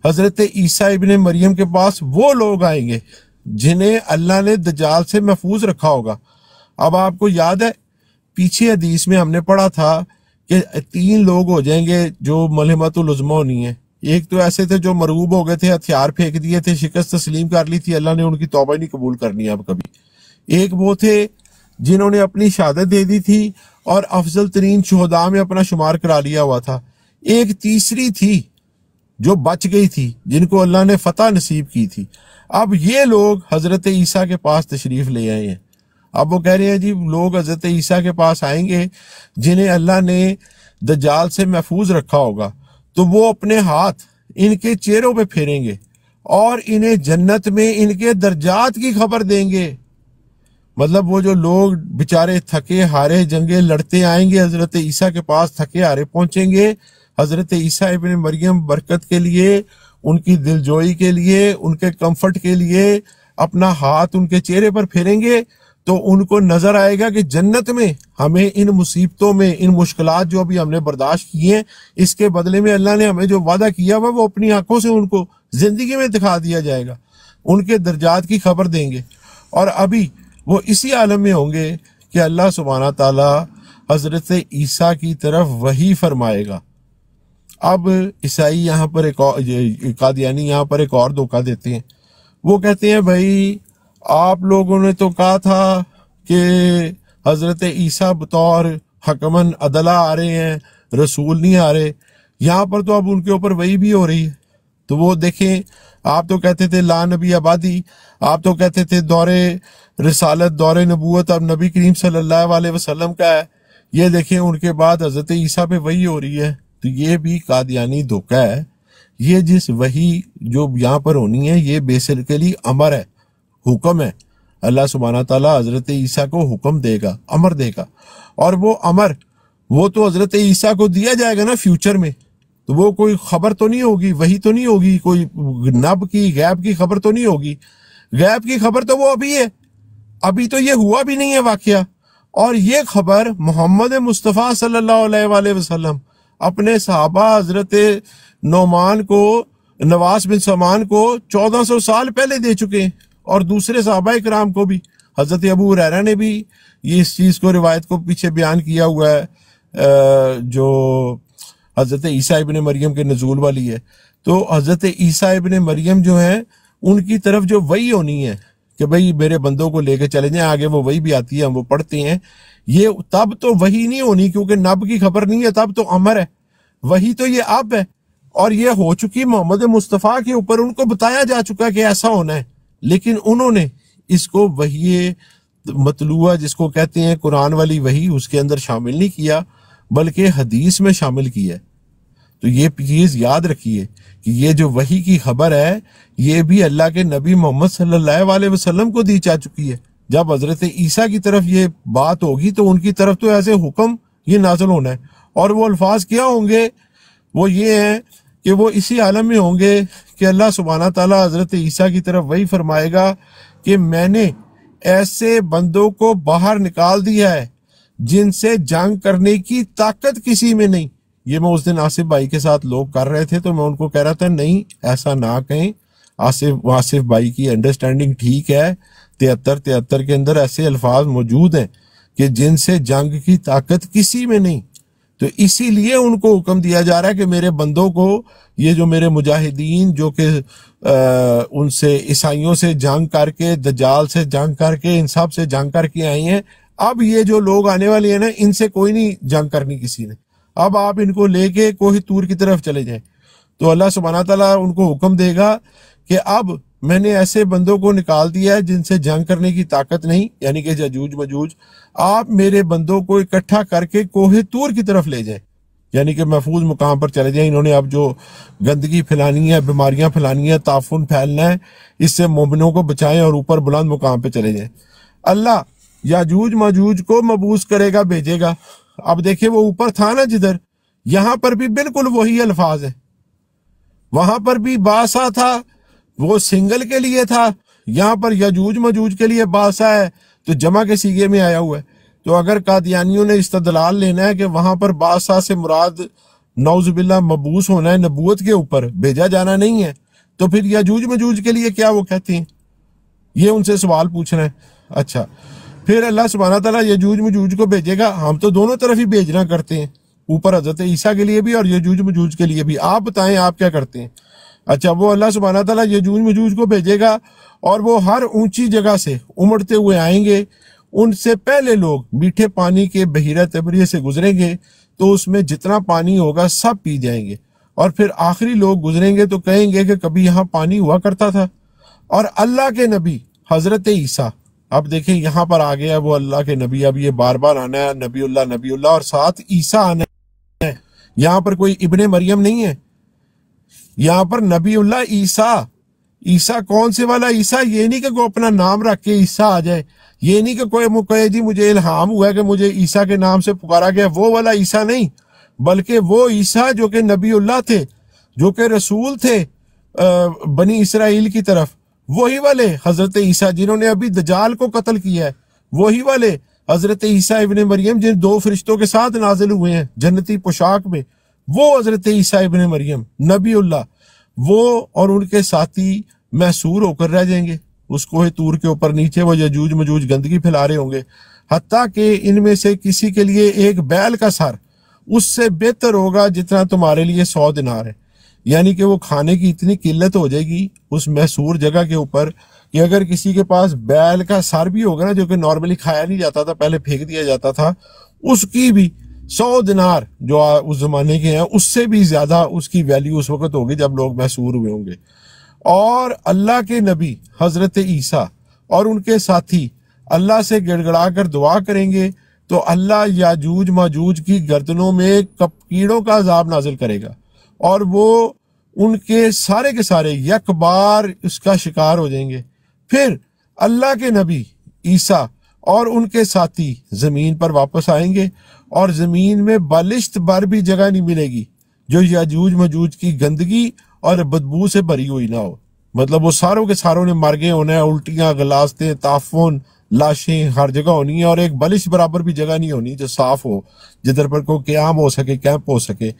حضرت عیسیٰ ابن مریم کے پاس وہ لوگ آئیں گے جنہیں اللہ نے دجال سے محفوظ رکھا ہوگا۔ اب آپ کو یاد ہے پیچھے حدیث میں ہم نے پڑھا تھا کہ 3 لوگ ہو جائیں گے جو ملحمت العظمی ہونی ہے۔ ایک تو ایسے تھے جو مرعوب ہو گئے تھے، ہتھیار پھینک دیے تھے، شکست تسلیم کر لی تھی، اللہ نے ان کی توبہ نہیں قبول کرنی اب کبھی۔ ایک وہ تھے جنہوں نے اپنی شہادت دے دی تھی اور افضل ترین شہداء میں اپنا شمار کرا لیا ہوا تھا۔ ایک تیسری تھی جو بچ گئی تھی، جن کو اللہ نے فتح نصیب کی تھی۔ اب یہ لوگ حضرت عیسیٰ کے پاس تشریف لے آئے ہیں۔ اب وہ کہہ رہے ہیں جی لوگ حضرت عیسیٰ کے پاس آئیں گے جنہیں اللہ نے دجال سے محفوظ رکھا ہوگا، تو وہ اپنے ہاتھ ان کے چہروں پہ پھیریں گے اور انہیں جنت میں ان کے درجات کی خبر دیں گے۔ مطلب وہ جو لوگ بےچارے تھکے ہارے جنگیں لڑتے آئیں گے حضرت عیسیٰ کے پاس، تھکے ہارے پہنچیں گے، حضرت عیسیٰ ابن مریم برکت کے لیے، ان کی دلجوئی کے لیے، ان کے کمفرٹ کے لیے اپنا ہاتھ ان کے چہرے پر پھیریں گے، تو ان کو نظر آئے گا کہ جنت میں ہمیں ان مصیبتوں میں، ان مشکلات جو ابھی ہم نے برداشت کی ہیں، اس کے بدلے میں اللہ نے ہمیں جو وعدہ کیا ہوا وہ اپنی آنکھوں سے ان کو زندگی میں دکھا دیا جائے گا، ان کے درجات کی خبر دیں گے۔ اور ابھی وہ اسی عالم میں ہوں گے کہ اللہ سبحانہ تعالیٰ حضرت عیسیٰ کی طرف وحی فرمائے گا۔ اب عیسائی یہاں پر قادیانی یہاں پر ایک اور دھوکہ دیتے ہیں۔ وہ کہتے ہیں بھائی آپ لوگوں نے تو کہا تھا کہ حضرت عیسیٰ بطور حکمن عدلہ آ رہے ہیں، رسول نہیں آ رہے، یہاں پر تو اب ان کے اوپر وحی بھی ہو رہی ہے۔ تو وہ دیکھیں، آپ تو کہتے تھے لا نبی آبادی، آپ تو کہتے تھے دور رسالت، دور نبوت اب نبی کریم صلی اللہ علیہ وسلم کا ہے، یہ دیکھیں ان کے بعد حضرت عیسیٰ پہ وحی ہو رہی ہے۔ تو یہ بھی قادیانی دھوکہ ہے۔ یہ جس وحی جو یہاں پر ہونی ہے یہ بیسیکلی امر ہے، حکم ہے۔ اللہ سبحانہ تعالیٰ حضرت عیسیٰ کو حکم دے گا، امر دے گا، اور وہ امر وہ تو حضرت عیسیٰ کو دیا جائے گا نا فیوچر میں، تو وہ کوئی خبر تو نہیں ہوگی، وحی تو نہیں ہوگی، کوئی نب کی غیب کی خبر تو نہیں ہوگی۔ غیب کی خبر تو وہ ابھی ہے، ابھی تو یہ ہوا بھی نہیں ہے واقعہ، اور یہ خبر محمد مصطفیٰ صلی اللہ علیہ وآلہ وسلم اپنے صحابہ حضرت نعمان کو، نواس بن سمان کو 1400 سال پہلے دے چکے ہیں، اور دوسرے صحابہ کرام کو بھی۔ حضرت ابو ہریرہ نے بھی یہ اس چیز کو، روایت کو پیچھے بیان کیا ہوا ہے جو حضرت عیسیٰ ابن مریم کے نزول والی ہے۔ تو حضرت عیسیٰ ابن مریم جو ہیں ان کی طرف جو وحی ہونی ہے کہ بھئی میرے بندوں کو لے کے چلے جائیں، آگے وہ وحی بھی آتی ہے، ہم وہ پڑھتے ہیں، یہ تب تو وحی نہیں ہونی کیونکہ نب کی خبر نہیں ہے، تب تو امر ہے۔ وحی تو یہ اب ہے، اور یہ ہو چکی محمد مصطفیٰ کے اوپر، ان کو بتایا جا چکا کہ ایسا ہونا ہے، لیکن انہوں نے اس کو وحی مطلوعہ جس کو کہتے ہیں قرآن والی وحی، اس کے اندر شامل نہیں کیا بلکہ حدیث میں شامل کیا ہے۔ تو یہ چیز یاد رکھیے کہ یہ جو وحی کی خبر ہے یہ بھی اللہ کے نبی محمد صلی اللہ علیہ وسلم کو دی جا چکی ہے۔ جب حضرت عیسیٰ کی طرف یہ بات ہوگی تو ان کی طرف تو ایسے حکم یہ نازل ہونا ہے، اور وہ الفاظ کیا ہوں گے؟ وہ یہ ہیں کہ وہ اسی عالم میں ہوں گے کہ اللہ سبحانہ تعالیٰ حضرت عیسیٰ کی طرف وہی فرمائے گا کہ میں نے ایسے بندوں کو باہر نکال دیا ہے جن سے جنگ کرنے کی طاقت کسی میں نہیں۔ یہ میں اس دن آصف بھائی کے ساتھ لوگ کر رہے تھے تو میں ان کو کہہ رہا تھا نہیں ایسا نہ کہیں، آصف بھائی کی انڈرسٹینڈنگ ٹھیک ہے، 73 کے اندر ایسے الفاظ موجود ہیں کہ جن سے جنگ کی طاقت کسی میں نہیں۔ تو اسی لیے ان کو حکم دیا جا رہا ہے کہ میرے بندوں کو، یہ جو میرے مجاہدین جو کہ ان سے عیسائیوں سے جنگ کر کے، دجال سے جنگ کر کے، ان سب سے جنگ کر کے آئی ہیں، اب یہ جو لوگ آنے والے ہیں نا، ان سے کوئی نہیں جنگ کرنی کسی نے، اب آپ ان کو لے کے کوہ طور کی طرف چلے جائیں۔ تو اللہ سبحانہ تعالیٰ ان کو حکم دے گا کہ اب میں نے ایسے بندوں کو نکال دیا ہے جن سے جنگ کرنے کی طاقت نہیں، یعنی کہ یجوج مجوج، آپ میرے بندوں کو اکٹھا کر کے کوہ طور کی طرف لے جائیں، یعنی کہ محفوظ مقام پر چلے جائیں۔ انہوں نے اب جو گندگی پھیلانی ہے، بیماریاں پھیلانی ہے، تعفن پھیلنا ہے، اس سے مومنوں کو بچائیں اور اوپر بلند مقام پہ چلے جائیں۔ اللہ یاجوج ماجوج کو مبعوث کرے گا، بھیجے گا۔ اب دیکھیں وہ اوپر تھا نا جدھر، یہاں پر بھی بالکل وہی الفاظ ہے، وہاں پر بھی باسا تھا، وہ سنگل کے لیے تھا، یہاں پر یاجوج ماجوج کے لیے باسا ہے تو جمع کے سیغے میں آیا ہوا ہے۔ تو اگر قادیانیوں نے استدلال لینا ہے کہ وہاں پر باسا سے مراد نعوذ باللہ مبعوث ہونا ہے، نبوت کے اوپر بھیجا جانا نہیں ہے، تو پھر یاجوج ماجوج کے لیے کیا وہ کہتے ہیں؟ یہ ان سے سوال پوچھنا ہے۔ اچھا، پھر اللہ سبحانہ تعالیٰ یاجوج ماجوج کو بھیجے گا، ہم تو دونوں طرف ہی بھیجنا کرتے ہیں، اوپر حضرت عیسیٰ کے لیے بھی اور یاجوج ماجوج کے لیے بھی۔ آپ بتائیں آپ کیا کرتے ہیں؟ اچھا، وہ اللہ سبحانہ تعالیٰ یاجوج ماجوج کو بھیجے گا اور وہ ہر اونچی جگہ سے امڑتے ہوئے آئیں گے، ان سے پہلے لوگ میٹھے پانی کے بحیرہ تبریہ سے گزریں گے تو اس میں جتنا پانی ہوگا سب پی جائیں گے، اور پھر آخری لوگ گزریں گے تو کہیں گے کہ کبھی یہاں پانی ہوا کرتا تھا۔ اور اللہ کے نبی حضرت عیسیٰ، اب دیکھیں یہاں پر آ گیا وہ اللہ کے نبی، اب یہ بار بار آنا ہے، نبی اللہ اور ساتھ عیسیٰ آنا ہے، یہاں پر کوئی ابن مریم نہیں ہے، یہاں پر نبی اللہ عیسیٰ۔ عیسیٰ کون سے والا عیسیٰ؟ یہ نہیں کہ کوئی اپنا نام رکھ کے عیسیٰ آ جائے، یہ نہیں کہ کوئی جی مجھے الہام ہوا ہے کہ مجھے عیسیٰ کے نام سے پکارا گیا، وہ والا عیسیٰ نہیں، بلکہ وہ عیسیٰ جو کہ نبی اللہ تھے، جو کہ رسول تھے بنی اسرائیل کی طرف، وہی والے حضرت عیسیٰ جنہوں نے ابھی دجال کو قتل کیا ہے، وہی والے حضرت عیسیٰ ابن مریم جن 2 فرشتوں کے ساتھ نازل ہوئے ہیں جنتی پوشاک میں، وہ حضرت عیسیٰ ابن مریم نبی اللہ، وہ اور ان کے ساتھی محصور ہو کر رہ جائیں گے اس کوہ طور کے اوپر۔ نیچے وہ یجوج مجوج گندگی پھیلا رہے ہوں گے، حتیٰ کہ ان میں سے کسی کے لیے ایک بیل کا سر اس سے بہتر ہوگا جتنا تمہارے لیے 100 دینار ہے، یعنی کہ وہ کھانے کی اتنی قلت ہو جائے گی اس محصور جگہ کے اوپر کہ اگر کسی کے پاس بیل کا سر بھی ہوگا نا، جو کہ نارملی کھایا نہیں جاتا تھا، پہلے پھینک دیا جاتا تھا، اس کی بھی 100 دینار جو اس زمانے کے ہیں، اس سے بھی زیادہ اس کی ویلیو اس وقت ہوگی جب لوگ محصور ہوئے ہوں گے۔ اور اللہ کے نبی حضرت عیسیٰ اور ان کے ساتھی اللہ سے گڑ گڑا کر دعا کریں گے تو اللہ یاجوج ماجوج کی گردنوں میں کیڑوں کا عذاب نازل کرے گا، اور وہ ان کے سارے یک بار اس کا شکار ہو جائیں گے۔ پھر اللہ کے نبی عیسیٰ اور ان کے ساتھی زمین پر واپس آئیں گے، اور زمین میں بالشت بھر بھی جگہ نہیں ملے گی جو یاجوج ماجوج کی گندگی اور بدبو سے بھری ہوئی نہ ہو۔ مطلب وہ ساروں کے ساروں نے مر گئے ہونا ہے، الٹیاں، غلاستیں، تعفن، لاشیں ہر جگہ ہونی ہیں، اور ایک بالش برابر بھی جگہ نہیں ہونی جو صاف ہو، جدھر پر کوئی قیام ہو سکے، کیمپ ہو سکے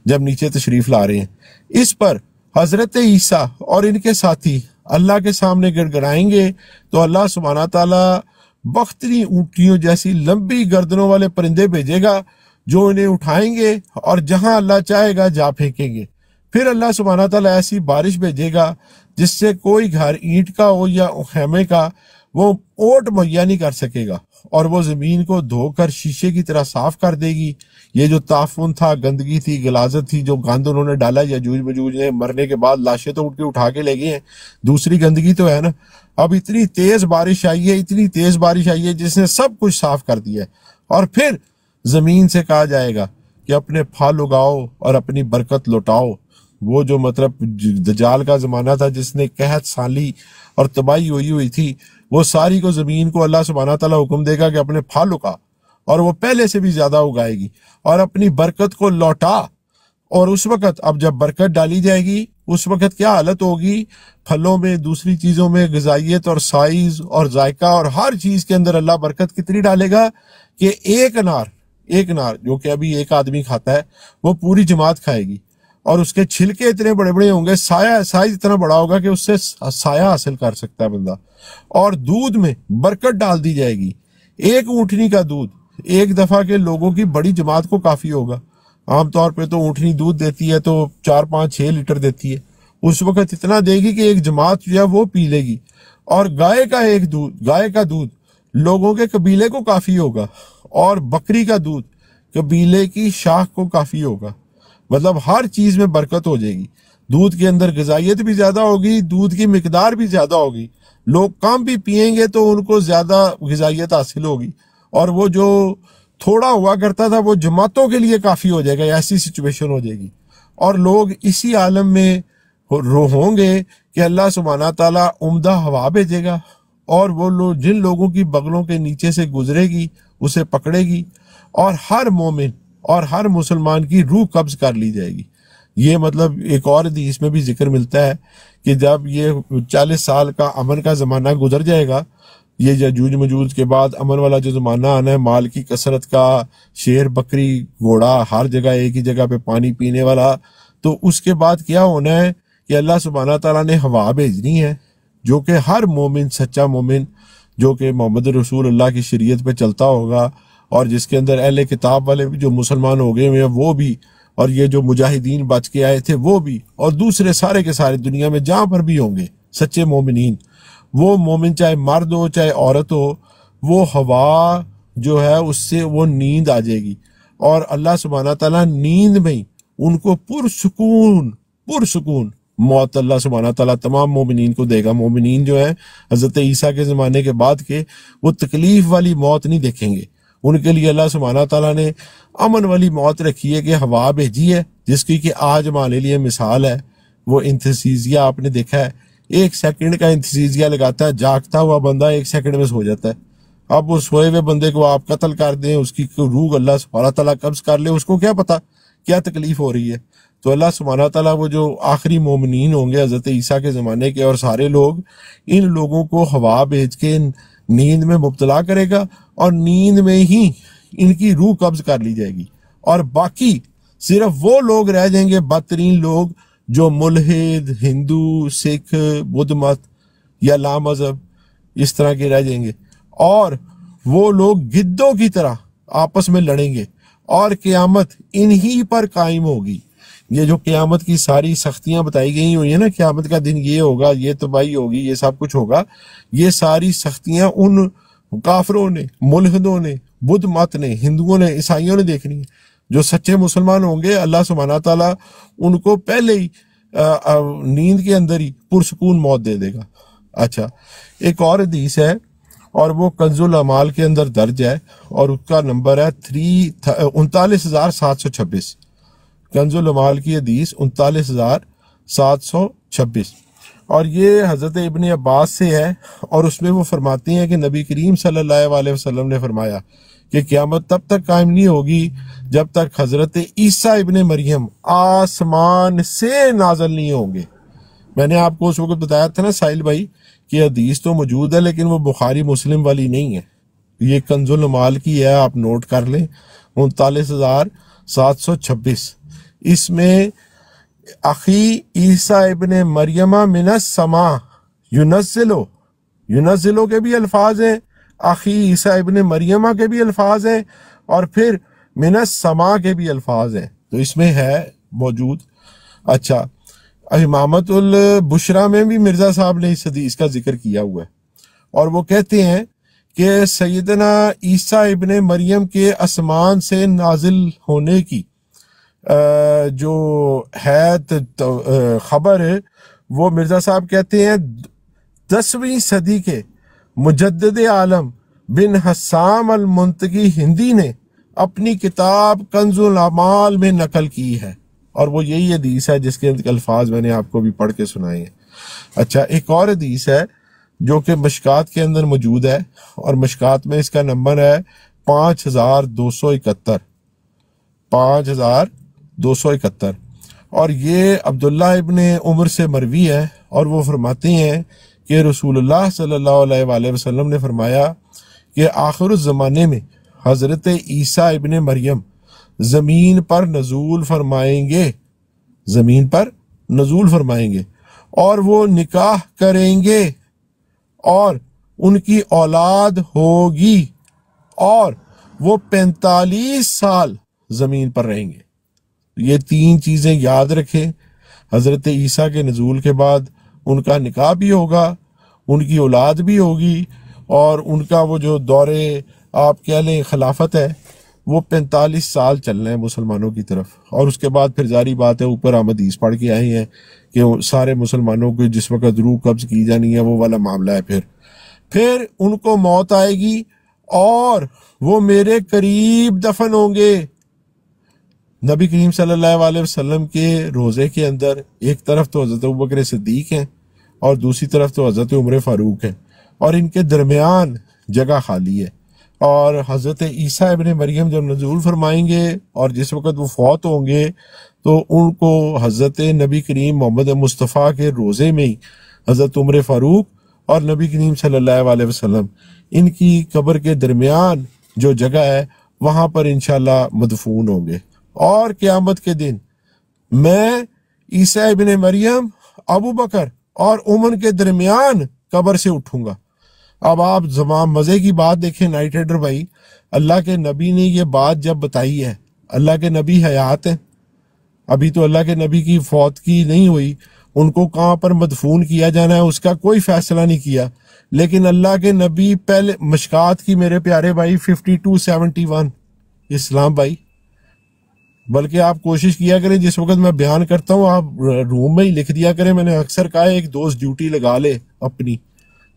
جب نیچے تشریف لا رہے ہیں۔ اس پر حضرت عیسیٰ اور ان کے ساتھی اللہ کے سامنے گڑ گڑائیں گے تو اللہ سبحانہ تعالیٰ بختری اونٹیوں جیسی لمبی گردنوں والے پرندے بھیجے گا جو انہیں اٹھائیں گے اور جہاں اللہ چاہے گا جا پھینکیں گے۔ پھر اللہ سبحانہ تعالیٰ ایسی بارش بھیجے گا جس سے کوئی گھر اینٹ کا ہو یا خیمے کا وہ اوٹ مہیا نہیں کر سکے گا، اور وہ زمین کو دھو کر شیشے کی طرح صاف کر دے گی۔ یہ جو تعفن تھا، گندگی تھی، غلاظت تھی، جو گند انہوں نے ڈالا یاجوج ماجوج نے، مرنے کے بعد لاشیں تو اٹھا کے لے گئے ہیں، دوسری گندگی تو ہے نا۔ اب اتنی تیز بارش آئی ہے جس نے سب کچھ صاف کر دیا ہے، اور پھر زمین سے کہا جائے گا کہ اپنے پھل اگاؤ اور اپنی برکت لوٹاؤ۔ وہ جو مطلب دجال کا زمانہ تھا جس نے قحط سالی اور تباہی ہوئی تھی، وہ ساری کو زمین کو اللہ سبحانہ تعالیٰ حکم دے گا کہ اپنے پھل اگا، اور وہ پہلے سے بھی زیادہ اگائے گی، اور اپنی برکت کو لوٹا۔ اور اس وقت اب جب برکت ڈالی جائے گی اس وقت کیا حالت ہوگی؟ پھلوں میں، دوسری چیزوں میں غذائیت اور سائز اور ذائقہ اور ہر چیز کے اندر اللہ برکت کتنی ڈالے گا کہ ایک انار جو کہ ابھی ایک آدمی کھاتا ہے وہ پوری جماعت کھائے گی، اور اس کے چھلکے اتنے بڑے بڑے ہوں گے، سائز اتنا بڑا ہوگا کہ اس سے سایہ حاصل کر سکتا ہے بندہ۔ اور دودھ میں برکت ڈال دی جائے گی، ایک اونٹنی کا دودھ ایک دفعہ کے لوگوں کی بڑی جماعت کو کافی ہوگا. عام طور پہ تو اونٹنی دودھ دیتی ہے تو 4 5 6 لیٹر دیتی ہے، اس وقت اتنا دے گی کہ ایک جماعت جو ہے وہ پی لے گی. اور گائے کا دودھ لوگوں کے قبیلے کو کافی ہوگا، اور بکری کا دودھ قبیلے کی شاخ کو کافی ہوگا. مطلب ہر چیز میں برکت ہو جائے گی. دودھ کے اندر غذائیت بھی زیادہ ہوگی، دودھ کی مقدار بھی زیادہ ہوگی. لوگ کم بھی پئیں گے تو ان کو زیادہ غذائیت حاصل ہوگی، اور وہ جو تھوڑا ہوا کرتا تھا وہ جماعتوں کے لیے کافی ہو جائے گا. ایسی سچویشن ہو جائے گی، اور لوگ اسی عالم میں ہوں گے کہ اللہ سبحانہ تعالیٰ عمدہ ہوا بھیجے گا، اور وہ لوگ جن لوگوں کی بغلوں کے نیچے سے گزرے گی اسے پکڑے گی، اور ہر مومن اور ہر مسلمان کی روح قبض کر لی جائے گی. یہ مطلب ایک اور حدیث میں بھی ذکر ملتا ہے کہ جب یہ 40 سال کا امن کا زمانہ گزر جائے گا، یہ یجوج مجوج کے بعد امن والا جو زمانہ آنا ہے، مال کی کثرت کا، شیر بکری گھوڑا ہر جگہ ایک ہی جگہ پہ پانی پینے والا، تو اس کے بعد کیا ہونا ہے کہ اللہ سبحانہ تعالیٰ نے ہوا بھیجنی ہے جو کہ ہر مومن، سچا مومن جو کہ محمد رسول اللہ کی شریعت پہ چلتا ہوگا، اور جس کے اندر اہل کتاب والے بھی جو مسلمان ہو گئے ہوئے ہیں وہ بھی، اور یہ جو مجاہدین بچ کے آئے تھے وہ بھی، اور دوسرے سارے کے سارے دنیا میں جہاں پر بھی ہوں گے سچے مومنین، وہ مومن چاہے مرد ہو چاہے عورت ہو، وہ ہوا جو ہے اس سے وہ نیند آ جائے گی، اور اللہ سبحانہ تعالیٰ نیند میں ہی ان کو پرسکون موت اللہ سبحانہ تعالیٰ تمام مومنین کو دے گا. مومنین جو ہیں حضرت عیسیٰ کے زمانے کے بعد کے، وہ تکلیف والی موت نہیں دیکھیں گے. ان کے لیے اللہ سبحانہ تعالیٰ نے امن والی موت رکھی ہے کہ ہوا بھیجی ہے، جس کی کہ آج ہمارے لیے مثال ہے. وہ انتھیسیزیا آپ نے دیکھا ہے، 1 سیکنڈ کا انتھیسیزیا لگاتا ہے، جاگتا ہوا بندہ 1 سیکنڈ میں سو جاتا ہے. اب اس سوئے ہوئے بندے کو آپ قتل کر دیں، اس کی روح اللہ سبحانہ تعالیٰ قبض کر لے، اس کو کیا پتا کیا تکلیف ہو رہی ہے. تو اللہ سبحانہ تعالیٰ وہ جو آخری مومنین ہوں گے حضرت عیسیٰ کے زمانے کے اور سارے لوگ، ان لوگوں کو ہوا بھیج کے نیند میں مبتلا کرے گا، اور نیند میں ہی ان کی روح قبض کر لی جائے گی، اور باقی صرف وہ لوگ رہ جائیں گے بدترین لوگ جو ملحد، ہندو، سکھ، بدھ مت یا لا مذہب اس طرح کے رہ جائیں گے، اور وہ لوگ گدوں کی طرح آپس میں لڑیں گے، اور قیامت انہی پر قائم ہوگی. یہ جو قیامت کی ساری سختیاں بتائی گئی ہوئی ہیں نا، قیامت کا دن یہ ہوگا، یہ تباہی ہوگی، یہ سب کچھ ہوگا، یہ ساری سختیاں ان کافروں نے، ملحدوں نے، بدھ مت نے، ہندوؤں نے، عیسائیوں نے دیکھنی ہے. جو سچے مسلمان ہوں گے اللہ سبحانہ تعالیٰ ان کو پہلے ہی نیند کے اندر ہی پرسکون موت دے دے گا. اچھا، ایک اور حدیث ہے، اور وہ کنز الاعمال کے اندر درج ہے، اور اس کا نمبر ہے 39726. کنز الاعمال کی حدیث 39726، اور یہ حضرت ابن عباس سے ہے، اور اس میں وہ فرماتے ہیں کہ نبی کریم صلی اللہ علیہ وسلم نے فرمایا کہ قیامت تب تک قائم نہیں ہوگی جب تک حضرت عیسیٰ ابن مریم آسمان سے نازل نہیں ہوں گے. میں نے آپ کو اس وقت بتایا تھا نا ساحل بھائی کہ حدیث تو موجود ہے لیکن وہ بخاری مسلم والی نہیں ہے، یہ کنز الاعمال کی ہے، آپ نوٹ کر لیں. 39726 اس میں اخی عیسیٰ ابن مریم من السماء ینزلو کے بھی الفاظ ہیں، اخی عیسیٰ ابن مریم کے بھی الفاظ ہیں، اور پھر من السماء کے بھی الفاظ ہیں، تو اس میں ہے موجود. اچھا، امامت البشرا میں بھی مرزا صاحب نے اس حدیث کا ذکر کیا ہوا ہے، اور وہ کہتے ہیں کہ سیدنا عیسیٰ ابن مریم کے آسمان سے نازل ہونے کی جو ہے خبر، وہ مرزا صاحب کہتے ہیں 10ویں صدی کے مجدد عالم بن حسام المنتقی ہندی نے اپنی کتاب کنز الاعمال میں نقل کی ہے، اور وہ یہی حدیث ہے جس کے الفاظ میں نے آپ کو بھی پڑھ کے سنائے ہیں. اچھا، ایک اور حدیث ہے جو کہ مشکات کے اندر موجود ہے، اور مشکات میں اس کا نمبر ہے 5271، اور یہ عبداللہ ابن عمر سے مروی ہے، اور وہ فرماتے ہیں کہ رسول اللہ صلی اللہ علیہ وآلہ وسلم نے فرمایا کہ آخر الزمانے میں حضرت عیسیٰ ابن مریم زمین پر نزول فرمائیں گے، اور وہ نکاح کریں گے، اور ان کی اولاد ہوگی، اور وہ 45 سال زمین پر رہیں گے۔ یہ 3 چیزیں یاد رکھیں۔ حضرت عیسیٰ کے نزول کے بعد ان کا نکاح بھی ہوگا، ان کی اولاد بھی ہوگی، اور ان کا وہ جو دورے آپ کہہ لیں خلافت ہے وہ 45 سال چلنا ہے مسلمانوں کی طرف۔ اور اس کے بعد پھر ظاہری بات ہے، اوپر ہم حدیث پڑھ کے آئے ہیں کہ سارے مسلمانوں کو جس وقت روح قبض کی جانی ہے وہ والا معاملہ ہے۔ پھر ان کو موت آئے گی اور وہ میرے قریب دفن ہوں گے۔ نبی کریم صلی اللہ علیہ وسلم کے روزے کے اندر ایک طرف تو حضرت ابوبکر صدیق ہیں اور دوسری طرف تو حضرت عمر فاروق ہیں، اور ان کے درمیان جگہ خالی ہے۔ اور حضرت عیسیٰ ابن مریم جب نزول فرمائیں گے اور جس وقت وہ فوت ہوں گے تو ان کو حضرت نبی کریم محمد مصطفیٰ کے روزے میں ہی حضرت عمر فاروق اور نبی کریم صلی اللہ علیہ وسلم ان کی قبر کے درمیان جو جگہ ہے وہاں پر انشاءاللہ مدفون ہوں گے۔ اور قیامت کے دن میں عیسیٰ ابن مریم، ابو بکر اور عمر کے درمیان قبر سے اٹھوں گا۔ اب آپ زمان مزے کی بات دیکھیں نائٹ رائڈر بھائی، اللہ کے نبی نے یہ بات جب بتائی ہے، اللہ کے نبی حیات ہیں، ابھی تو اللہ کے نبی کی فوت کی نہیں ہوئی، ان کو کہاں پر مدفون کیا جانا ہے اس کا کوئی فیصلہ نہیں کیا، لیکن اللہ کے نبی پہلے مشکات کی میرے پیارے بھائی 5271 اسلام بھائی، بلکہ آپ کوشش کیا کریں جس وقت میں بیان کرتا ہوں آپ روم میں ہی لکھ دیا کریں۔ میں نے اکثر کہا ہے ایک دوست ڈیوٹی لگا لے اپنی،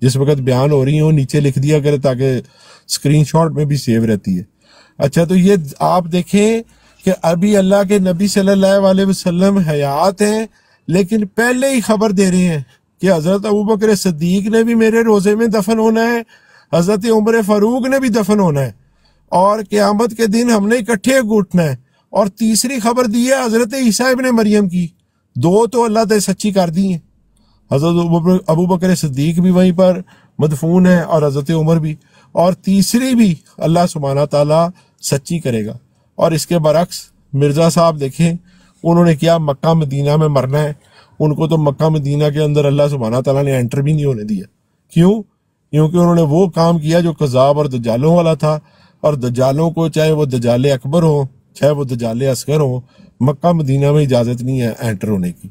جس وقت بیان ہو رہی ہوں نیچے لکھ دیا کرے تاکہ اسکرین شاٹ میں بھی سیو رہتی ہے۔ اچھا، تو یہ آپ دیکھیں کہ ابھی اللہ کے نبی صلی اللہ علیہ وسلم حیات ہیں، لیکن پہلے ہی خبر دے رہے ہیں کہ حضرت ابوبکر صدیق نے بھی میرے روزے میں دفن ہونا ہے، حضرت عمر فاروق نے بھی دفن ہونا ہے، اور قیامت کے دن ہم نے اکٹھے گھٹنا ہے۔ اور تیسری خبر دی ہے حضرت عیسیٰ ابن مریم کی، 2 تو اللہ تعالی سچی کر دی ہیں، حضرت ابوبکر صدیق بھی وہیں پر مدفون ہے اور حضرت عمر بھی، اور تیسری بھی اللہ سبحانہ تعالیٰ سچی کرے گا۔ اور اس کے برعکس مرزا صاحب دیکھیں انہوں نے کیا مکہ مدینہ میں مرنا ہے، ان کو تو مکہ مدینہ کے اندر اللہ سبحانہ تعالیٰ نے انٹر بھی نہیں ہونے دیا۔ کیوں؟ کیونکہ انہوں نے وہ کام کیا جو قذاب اور دجالوں والا تھا، اور دجالوں کو چاہے وہ دجال اکبر ہو چاہے وہ دجال اصغر ہو، مکہ مدینہ میں اجازت نہیں ہے انٹر ہونے کی۔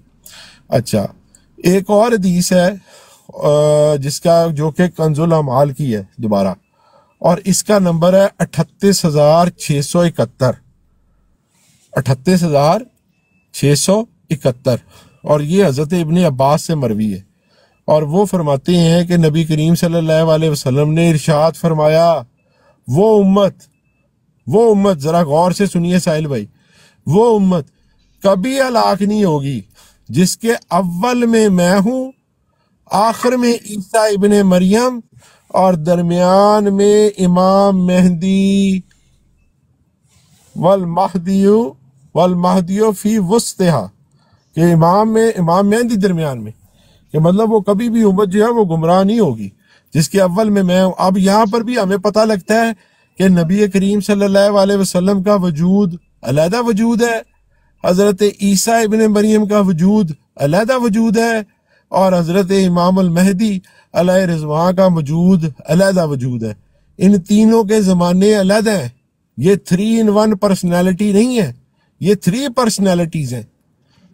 اچھا، ایک اور حدیث ہے جس کا جو کہ کنز الاعمال کی ہے دوبارہ، اور اس کا نمبر ہے 38671، 38671، اور یہ حضرت ابن عباس سے مروی ہے، اور وہ فرماتے ہیں کہ نبی کریم صلی اللہ علیہ وسلم نے ارشاد فرمایا، وہ امت ذرا غور سے سنیے ساحل بھائی، وہ امت کبھی ہلاک نہیں ہوگی جس کے اول میں ہوں، آخر میں عیسیٰ ابن مریم، اور درمیان میں امام مہدی والمہدیو فی وسطہا، کہ امام مہدی درمیان میں، کہ مطلب وہ کبھی بھی امت جو ہے وہ گمراہ نہیں ہوگی جس کے اول میں ہوں۔ اب یہاں پر بھی ہمیں پتہ لگتا ہے کہ نبی کریم صلی اللہ علیہ وسلم کا وجود علیحدہ وجود ہے، حضرت عیسیٰ ابن مریم کا وجود علیحدہ وجود ہے، اور حضرت امام المہدی علیہ رضوان کا وجود علیحدہ وجود ہے۔ ان تینوں کے زمانے علیحدہ ہیں، یہ 3 in 1 پرسنالٹی نہیں ہے، یہ 3 پرسنالٹیز ہیں۔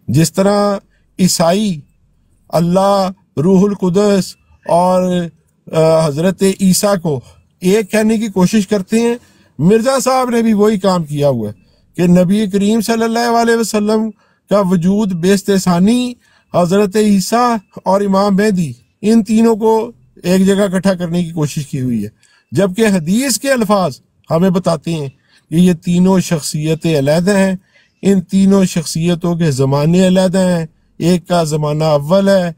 جس طرح عیسائی اللہ، روح القدس اور حضرت عیسیٰ کو ایک کہنے کی کوشش کرتے ہیں، مرزا صاحب نے بھی وہی کام کیا ہوا ہے کہ نبی کریم صلی اللہ علیہ وسلم کا وجود بیست ثانی، حضرت عیسیٰ اور امام مہدی، ان تینوں کو ایک جگہ اکٹھا کرنے کی کوشش کی ہوئی ہے، جبکہ حدیث کے الفاظ ہمیں بتاتے ہیں کہ یہ تینوں شخصیتیں علیحدہ ہیں، ان تینوں شخصیتوں کے زمانے علیحدہ ہیں، ایک کا زمانہ اول ہے،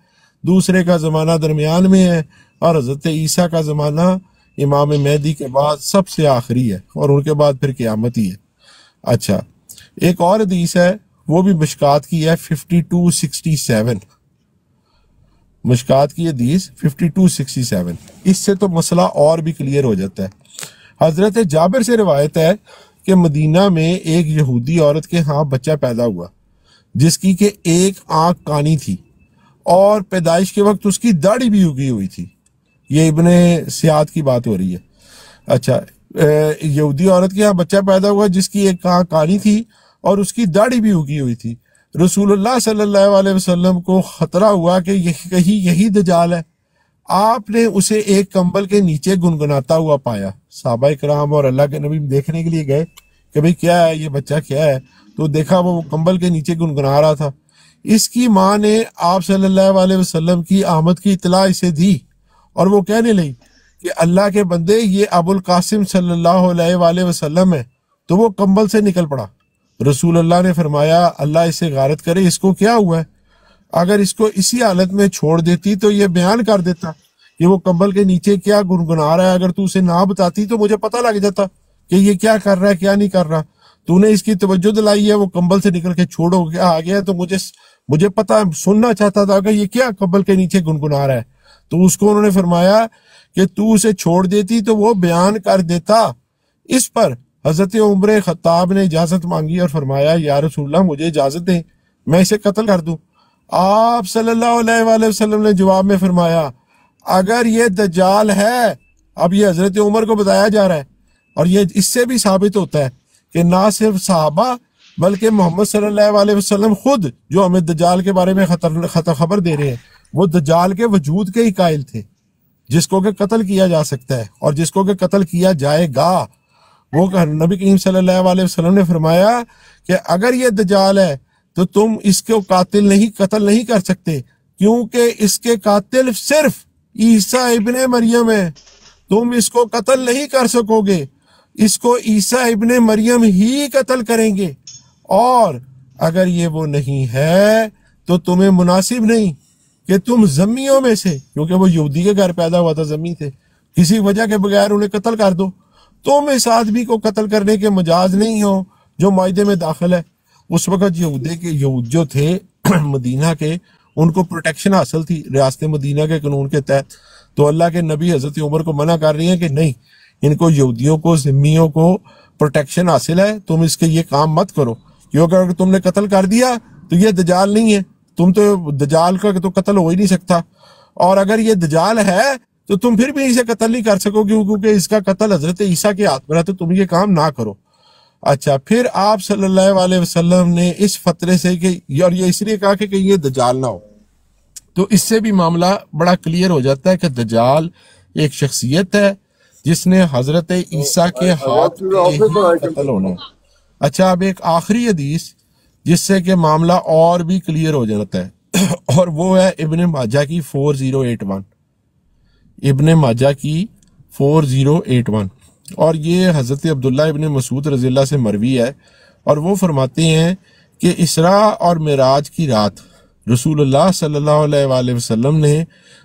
دوسرے کا زمانہ درمیان میں ہے، اور حضرت عیسیٰ کا زمانہ امام مہدی کے بعد سب سے آخری ہے، اور ان کے بعد پھر قیامت ہی ہے۔ اچھا، ایک اور حدیث ہے، وہ بھی مشکات کی ہے 5267، مشکات کی حدیث 5267، اس سے تو مسئلہ اور بھی کلیئر ہو جاتا ہے۔ حضرت جابر سے روایت ہے کہ مدینہ میں ایک یہودی عورت کے ہاں بچہ پیدا ہوا جس کی کہ ایک آنکھ کانی تھی، اور پیدائش کے وقت اس کی داڑھی بھی اگی ہوئی تھی۔ یہ ابن سیاد کی بات ہو رہی ہے۔ اچھا، یہودی عورت کے یہاں بچہ پیدا ہوا جس کی ایک آنکھ کانی تھی اور اس کی داڑھی بھی اگی ہوئی تھی۔ رسول اللہ صلی اللہ علیہ وسلم کو خطرہ ہوا کہ کہیں یہی دجال ہے۔ آپ نے اسے ایک کمبل کے نیچے گنگناتا ہوا پایا۔ صحابہ کرام اور اللہ کے نبی دیکھنے کے لیے گئے کہ بھئی کیا ہے یہ بچہ، کیا ہے؟ تو دیکھا وہ کمبل کے نیچے گنگنا رہا تھا۔ اس کی ماں نے آپ صلی اللہ علیہ وسلم کی آمد کی اطلاع اسے دی اور وہ کہنے لگی کہ اللہ کے بندے یہ ابو القاسم صلی اللہ علیہ وآلہ وسلم ہے۔ تو وہ کمبل سے نکل پڑا۔ رسول اللہ نے فرمایا اللہ اسے غارت کرے، اس کو کیا ہوا ہے؟ اگر اس کو اسی حالت میں چھوڑ دیتی تو یہ بیان کر دیتا کہ وہ کمبل کے نیچے کیا گنگنا رہا ہے۔ اگر تو اسے نہ بتاتی تو مجھے پتہ لگ جاتا کہ یہ کیا کر رہا ہے کیا نہیں کر رہا۔ تو نے اس کی توجہ دلائی ہے، وہ کمبل سے نکل کے چھوڑو گیا آ گیا، تو مجھے پتہ سننا چاہتا تھا کہ یہ کیا کمبل کے نیچے گنگنا رہا ہے۔ تو اس کو انہوں نے فرمایا کہ تو اسے چھوڑ دیتی تو وہ بیان کر دیتا۔ اس پر حضرت عمر خطاب نے اجازت مانگی اور فرمایا یا رسول اللہ مجھے اجازت دیں، میں اسے قتل کر دوں۔ آپ صلی اللہ علیہ وآلہ وسلم نے جواب میں فرمایا اگر یہ دجال ہے، اب یہ حضرت عمر کو بتایا جا رہا ہے، اور یہ اس سے بھی ثابت ہوتا ہے کہ نہ صرف صحابہ بلکہ محمد صلی اللہ علیہ وسلم خود جو ہمیں دجال کے بارے میں خبر دے رہے ہیں، وہ دجال کے وجود کے ہی قائل تھے، جس کو کہ قتل کیا جا سکتا ہے اور جس کو کہ قتل کیا جائے گا۔ وہ نبی کریم صلی اللہ علیہ وسلم نے فرمایا کہ اگر یہ دجال ہے تو تم اس کو قتل نہیں کر سکتے، کیونکہ اس کے قاتل صرف عیسیٰ ابن مریم ہے۔ تم اس کو قتل نہیں کر سکو گے، اس کو عیسیٰ ابن مریم ہی قتل کریں گے، اور اگر یہ وہ نہیں ہے تو تمہیں مناسب نہیں کہ تم ذمیوں میں سے، کیونکہ وہ یہودی کے گھر پیدا ہوا تھا، ذمی تھے، کسی وجہ کے بغیر انہیں قتل کر دو۔ تم اس آدمی کو قتل کرنے کے مجاز نہیں ہو جو معاہدے میں داخل ہے۔ اس وقت یہود جو تھے مدینہ کے، ان کو پروٹیکشن حاصل تھی ریاست مدینہ کے قانون کے تحت، تو اللہ کے نبی حضرت عمر کو منع کر رہی ہیں کہ نہیں، ان کو یہودیوں کو ذمیوں کو پروٹیکشن حاصل ہے، تم اس کے یہ کام مت کرو، کیونکہ اگر تم نے قتل کر دیا تو یہ دجال نہیں ہے، تم تو دجال کا تو قتل ہو ہی نہیں سکتا، اور اگر یہ دجال ہے تو تم پھر بھی اسے قتل نہیں کر سکو گے، کیونکہ اس کا قتل حضرت عیسیٰ کے ہاتھ میں ہے، تو تم یہ کام نہ کرو۔ اچھا، پھر آپ صلی اللہ علیہ وسلم نے اس فترے سے کہ اور یہ اس لیے کہا کہ یہ دجال نہ ہو، تو اس سے بھی معاملہ بڑا کلیئر ہو جاتا ہے کہ دجال ایک شخصیت ہے جس نے حضرت عیسیٰ کے ہاتھ میں ہی قتل ہونا ہے۔ اچھا، اب ایک آخری حدیث جس سے کہ معاملہ اور بھی کلیئر ہو جاتا ہے، اور وہ ہے ابن ماجہ کی 4081، ابن ماجہ کی 4081، اور یہ حضرت عبداللہ ابن مسعود رضی اللہ سے مروی ہے، اور وہ فرماتے ہیں کہ اسراء اور معراج کی رات رسول اللہ صلی اللہ علیہ وآلہ وسلم نے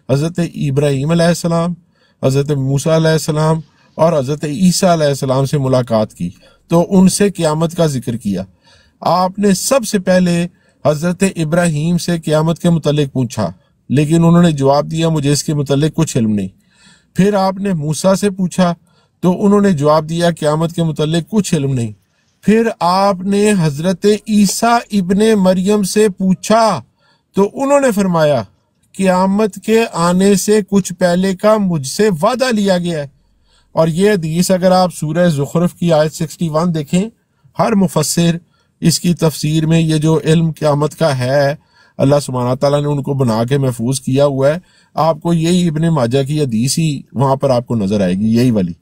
حضرت ابراہیم علیہ السلام، حضرت موسیٰ علیہ السلام اور حضرت عیسیٰ علیہ السلام سے ملاقات کی، تو ان سے قیامت کا ذکر کیا۔ آپ نے سب سے پہلے حضرت ابراہیم سے قیامت کے متعلق پوچھا، لیکن انہوں نے جواب دیا مجھے اس کے متعلق کچھ علم نہیں۔ پھر آپ نے موسیٰ سے پوچھا تو انہوں نے جواب دیا قیامت کے متعلق کچھ علم نہیں۔ پھر آپ نے حضرت عیسیٰ ابن مریم سے پوچھا تو انہوں نے فرمایا قیامت کے آنے سے کچھ پہلے کا مجھ سے وعدہ لیا گیا ہے۔ اور یہ حدیث اگر آپ سورہ زخرف کی آیت 61 دیکھیں، ہر مفسر اس کی تفسیر میں یہ جو علم قیامت کا ہے اللہ سبحانہ تعالیٰ نے ان کو بنا کے محفوظ کیا ہوا ہے، آپ کو یہی ابن ماجہ کی حدیث ہی وہاں پر آپ کو نظر آئے گی، یہی والی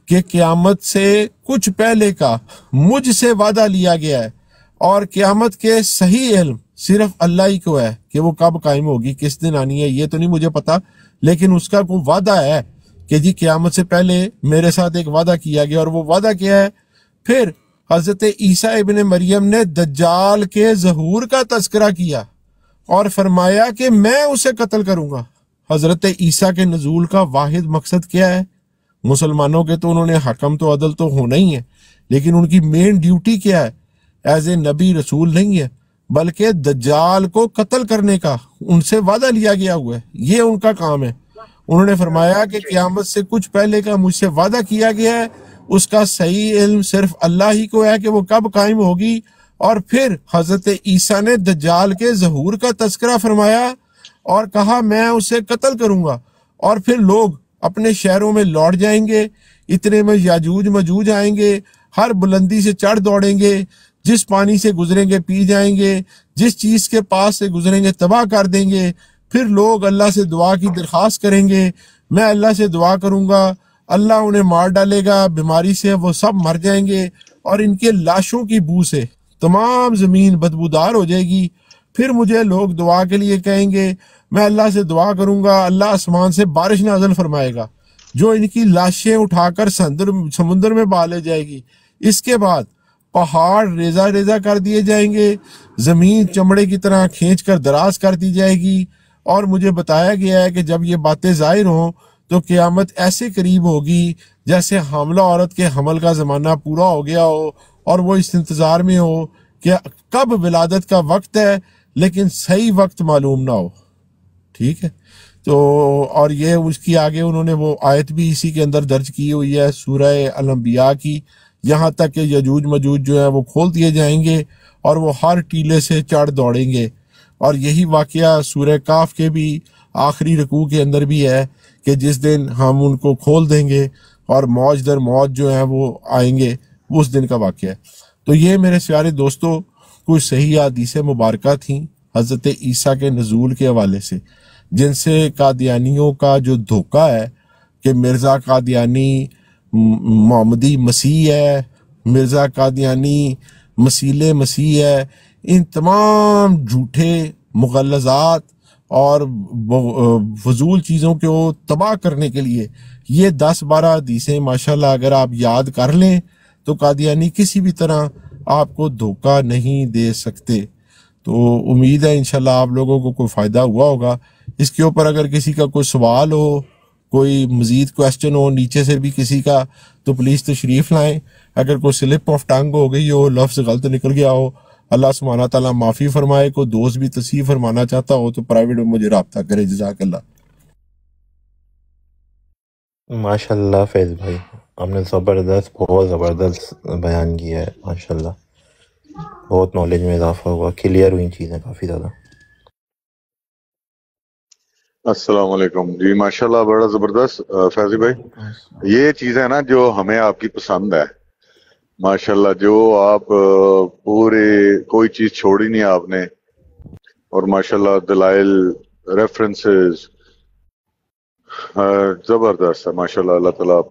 کہ قیامت سے کچھ پہلے کا مجھ سے وعدہ لیا گیا ہے، اور قیامت کے صحیح علم صرف اللہ ہی کو ہے کہ وہ کب قائم ہوگی، کس دن آنی ہے، یہ تو نہیں مجھے پتا، لیکن اس کا کوئی وعدہ ہے کہ جی قیامت سے پہلے میرے ساتھ ایک وعدہ کیا گیا، اور وہ وعدہ کیا ہے؟ پھر حضرت عیسیٰ ابن مریم نے دجال کے ظہور کا تذکرہ کیا اور فرمایا کہ میں اسے قتل کروں گا۔ حضرت عیسیٰ کے نزول کا واحد مقصد کیا ہے؟ مسلمانوں کے تو انہوں نے حکم تو عدل تو ہونا ہی ہے، لیکن ان کی مین ڈیوٹی کیا ہے؟ ایز اے نبی رسول نہیں ہے، بلکہ دجال کو قتل کرنے کا ان سے وعدہ لیا گیا ہوا ہے، یہ ان کا کام ہے۔ انہوں نے فرمایا کہ قیامت سے کچھ پہلے کا مجھ سے وعدہ کیا گیا ہے، اس کا صحیح علم صرف اللہ ہی کو ہے کہ وہ کب قائم ہوگی۔ اور پھر حضرت عیسیٰ نے دجال کے ظہور کا تذکرہ فرمایا اور کہا میں اسے قتل کروں گا، اور پھر لوگ اپنے شہروں میں لوٹ جائیں گے، اتنے میں یاجوج مجوج آئیں گے، ہر بلندی سے چڑھ دوڑیں گے، جس پانی سے گزریں گے پی جائیں گے، جس چیز کے پاس سے گزریں گے تباہ کر دیں گے۔ پھر لوگ اللہ سے دعا کی درخواست کریں گے، میں اللہ سے دعا کروں گا، اللہ انہیں مار ڈالے گا، بیماری سے وہ سب مر جائیں گے، اور ان کے لاشوں کی بو سے تمام زمین بدبودار ہو جائے گی۔ پھر مجھے لوگ دعا کے لیے کہیں گے، میں اللہ سے دعا کروں گا، اللہ آسمان سے بارش نازل فرمائے گا جو ان کی لاشیں اٹھا کر سمندر میں بہا لے جائے گی۔ اس کے بعد پہاڑ ریزہ ریزہ کر دیے جائیں گے، زمین چمڑے کی طرح کھینچ کر دراز کر دی جائے گی، اور مجھے بتایا گیا ہے کہ جب یہ باتیں ظاہر ہوں تو قیامت ایسے قریب ہوگی جیسے حاملہ عورت کے حمل کا زمانہ پورا ہو گیا ہو اور وہ اس انتظار میں ہو کہ کب ولادت کا وقت ہے لیکن صحیح وقت معلوم نہ ہو۔ ٹھیک ہے، تو اور یہ اس کی آگے انہوں نے وہ آیت بھی اسی کے اندر درج کی ہوئی ہے سورہ الانبیاء کی، یہاں تک کہ یجوج مجوج جو ہے وہ کھول دیے جائیں گے اور وہ ہر ٹیلے سے چڑھ دوڑیں گے۔ اور یہی واقعہ سورہ کاف کے بھی آخری رکوع کے اندر بھی ہے کہ جس دن ہم ان کو کھول دیں گے اور موج در موج جو ہیں وہ آئیں گے، اس دن کا واقعہ ہے۔ تو یہ میرے پیارے دوستو کچھ صحیح حدیث مبارکہ تھیں حضرت عیسیٰ کے نزول کے حوالے سے، جن سے قادیانیوں کا جو دھوکہ ہے کہ مرزا قادیانی محمدی مسیح ہے، مرزا قادیانی مسیح مسیح ہے، ان تمام جھوٹے مغلظات اور فضول چیزوں کو تباہ کرنے کے لیے یہ 10-12 حدیثیں ماشاءاللہ اگر آپ یاد کر لیں تو قادیانی کسی بھی طرح آپ کو دھوکہ نہیں دے سکتے۔ تو امید ہے انشاءاللہ آپ لوگوں کو کوئی فائدہ ہوا ہوگا۔ اس کے اوپر اگر کسی کا کوئی سوال ہو، کوئی مزید کویسچن ہو نیچے سے بھی کسی کا، تو پلیز تشریف لائیں۔ اگر کوئی سلپ آف ٹنگ ہو گئی ہو، لفظ غلط نکل گیا ہو، اللہ سبحانہ تعالیٰ معافی فرمائے۔ کوئی دوست بھی تصحیح فرمانا چاہتا ہو تو پرائیویٹ میں مجھے رابطہ کرے۔ جزاک اللہ۔ ماشاء اللہ فیض بھائی، آپ نے زبردست، بہت زبردست بیان کیا ہے، ماشاء اللہ بہت نالج میں اضافہ ہوا، کلیئر ہوئی چیزیں کافی زیادہ۔ السلام علیکم جی، ماشاءاللہ بڑا زبردست فیضی بھائی، یہ چیزیں نا جو ہمیں آپ کی پسند ہے ماشاءاللہ، جو آپ پورے کوئی چیز چھوڑی نہیں آپ نے، اور ماشاءاللہ دلائل ریفرنسز زبردست ہے ماشاءاللہ۔ اللہ تعالیٰ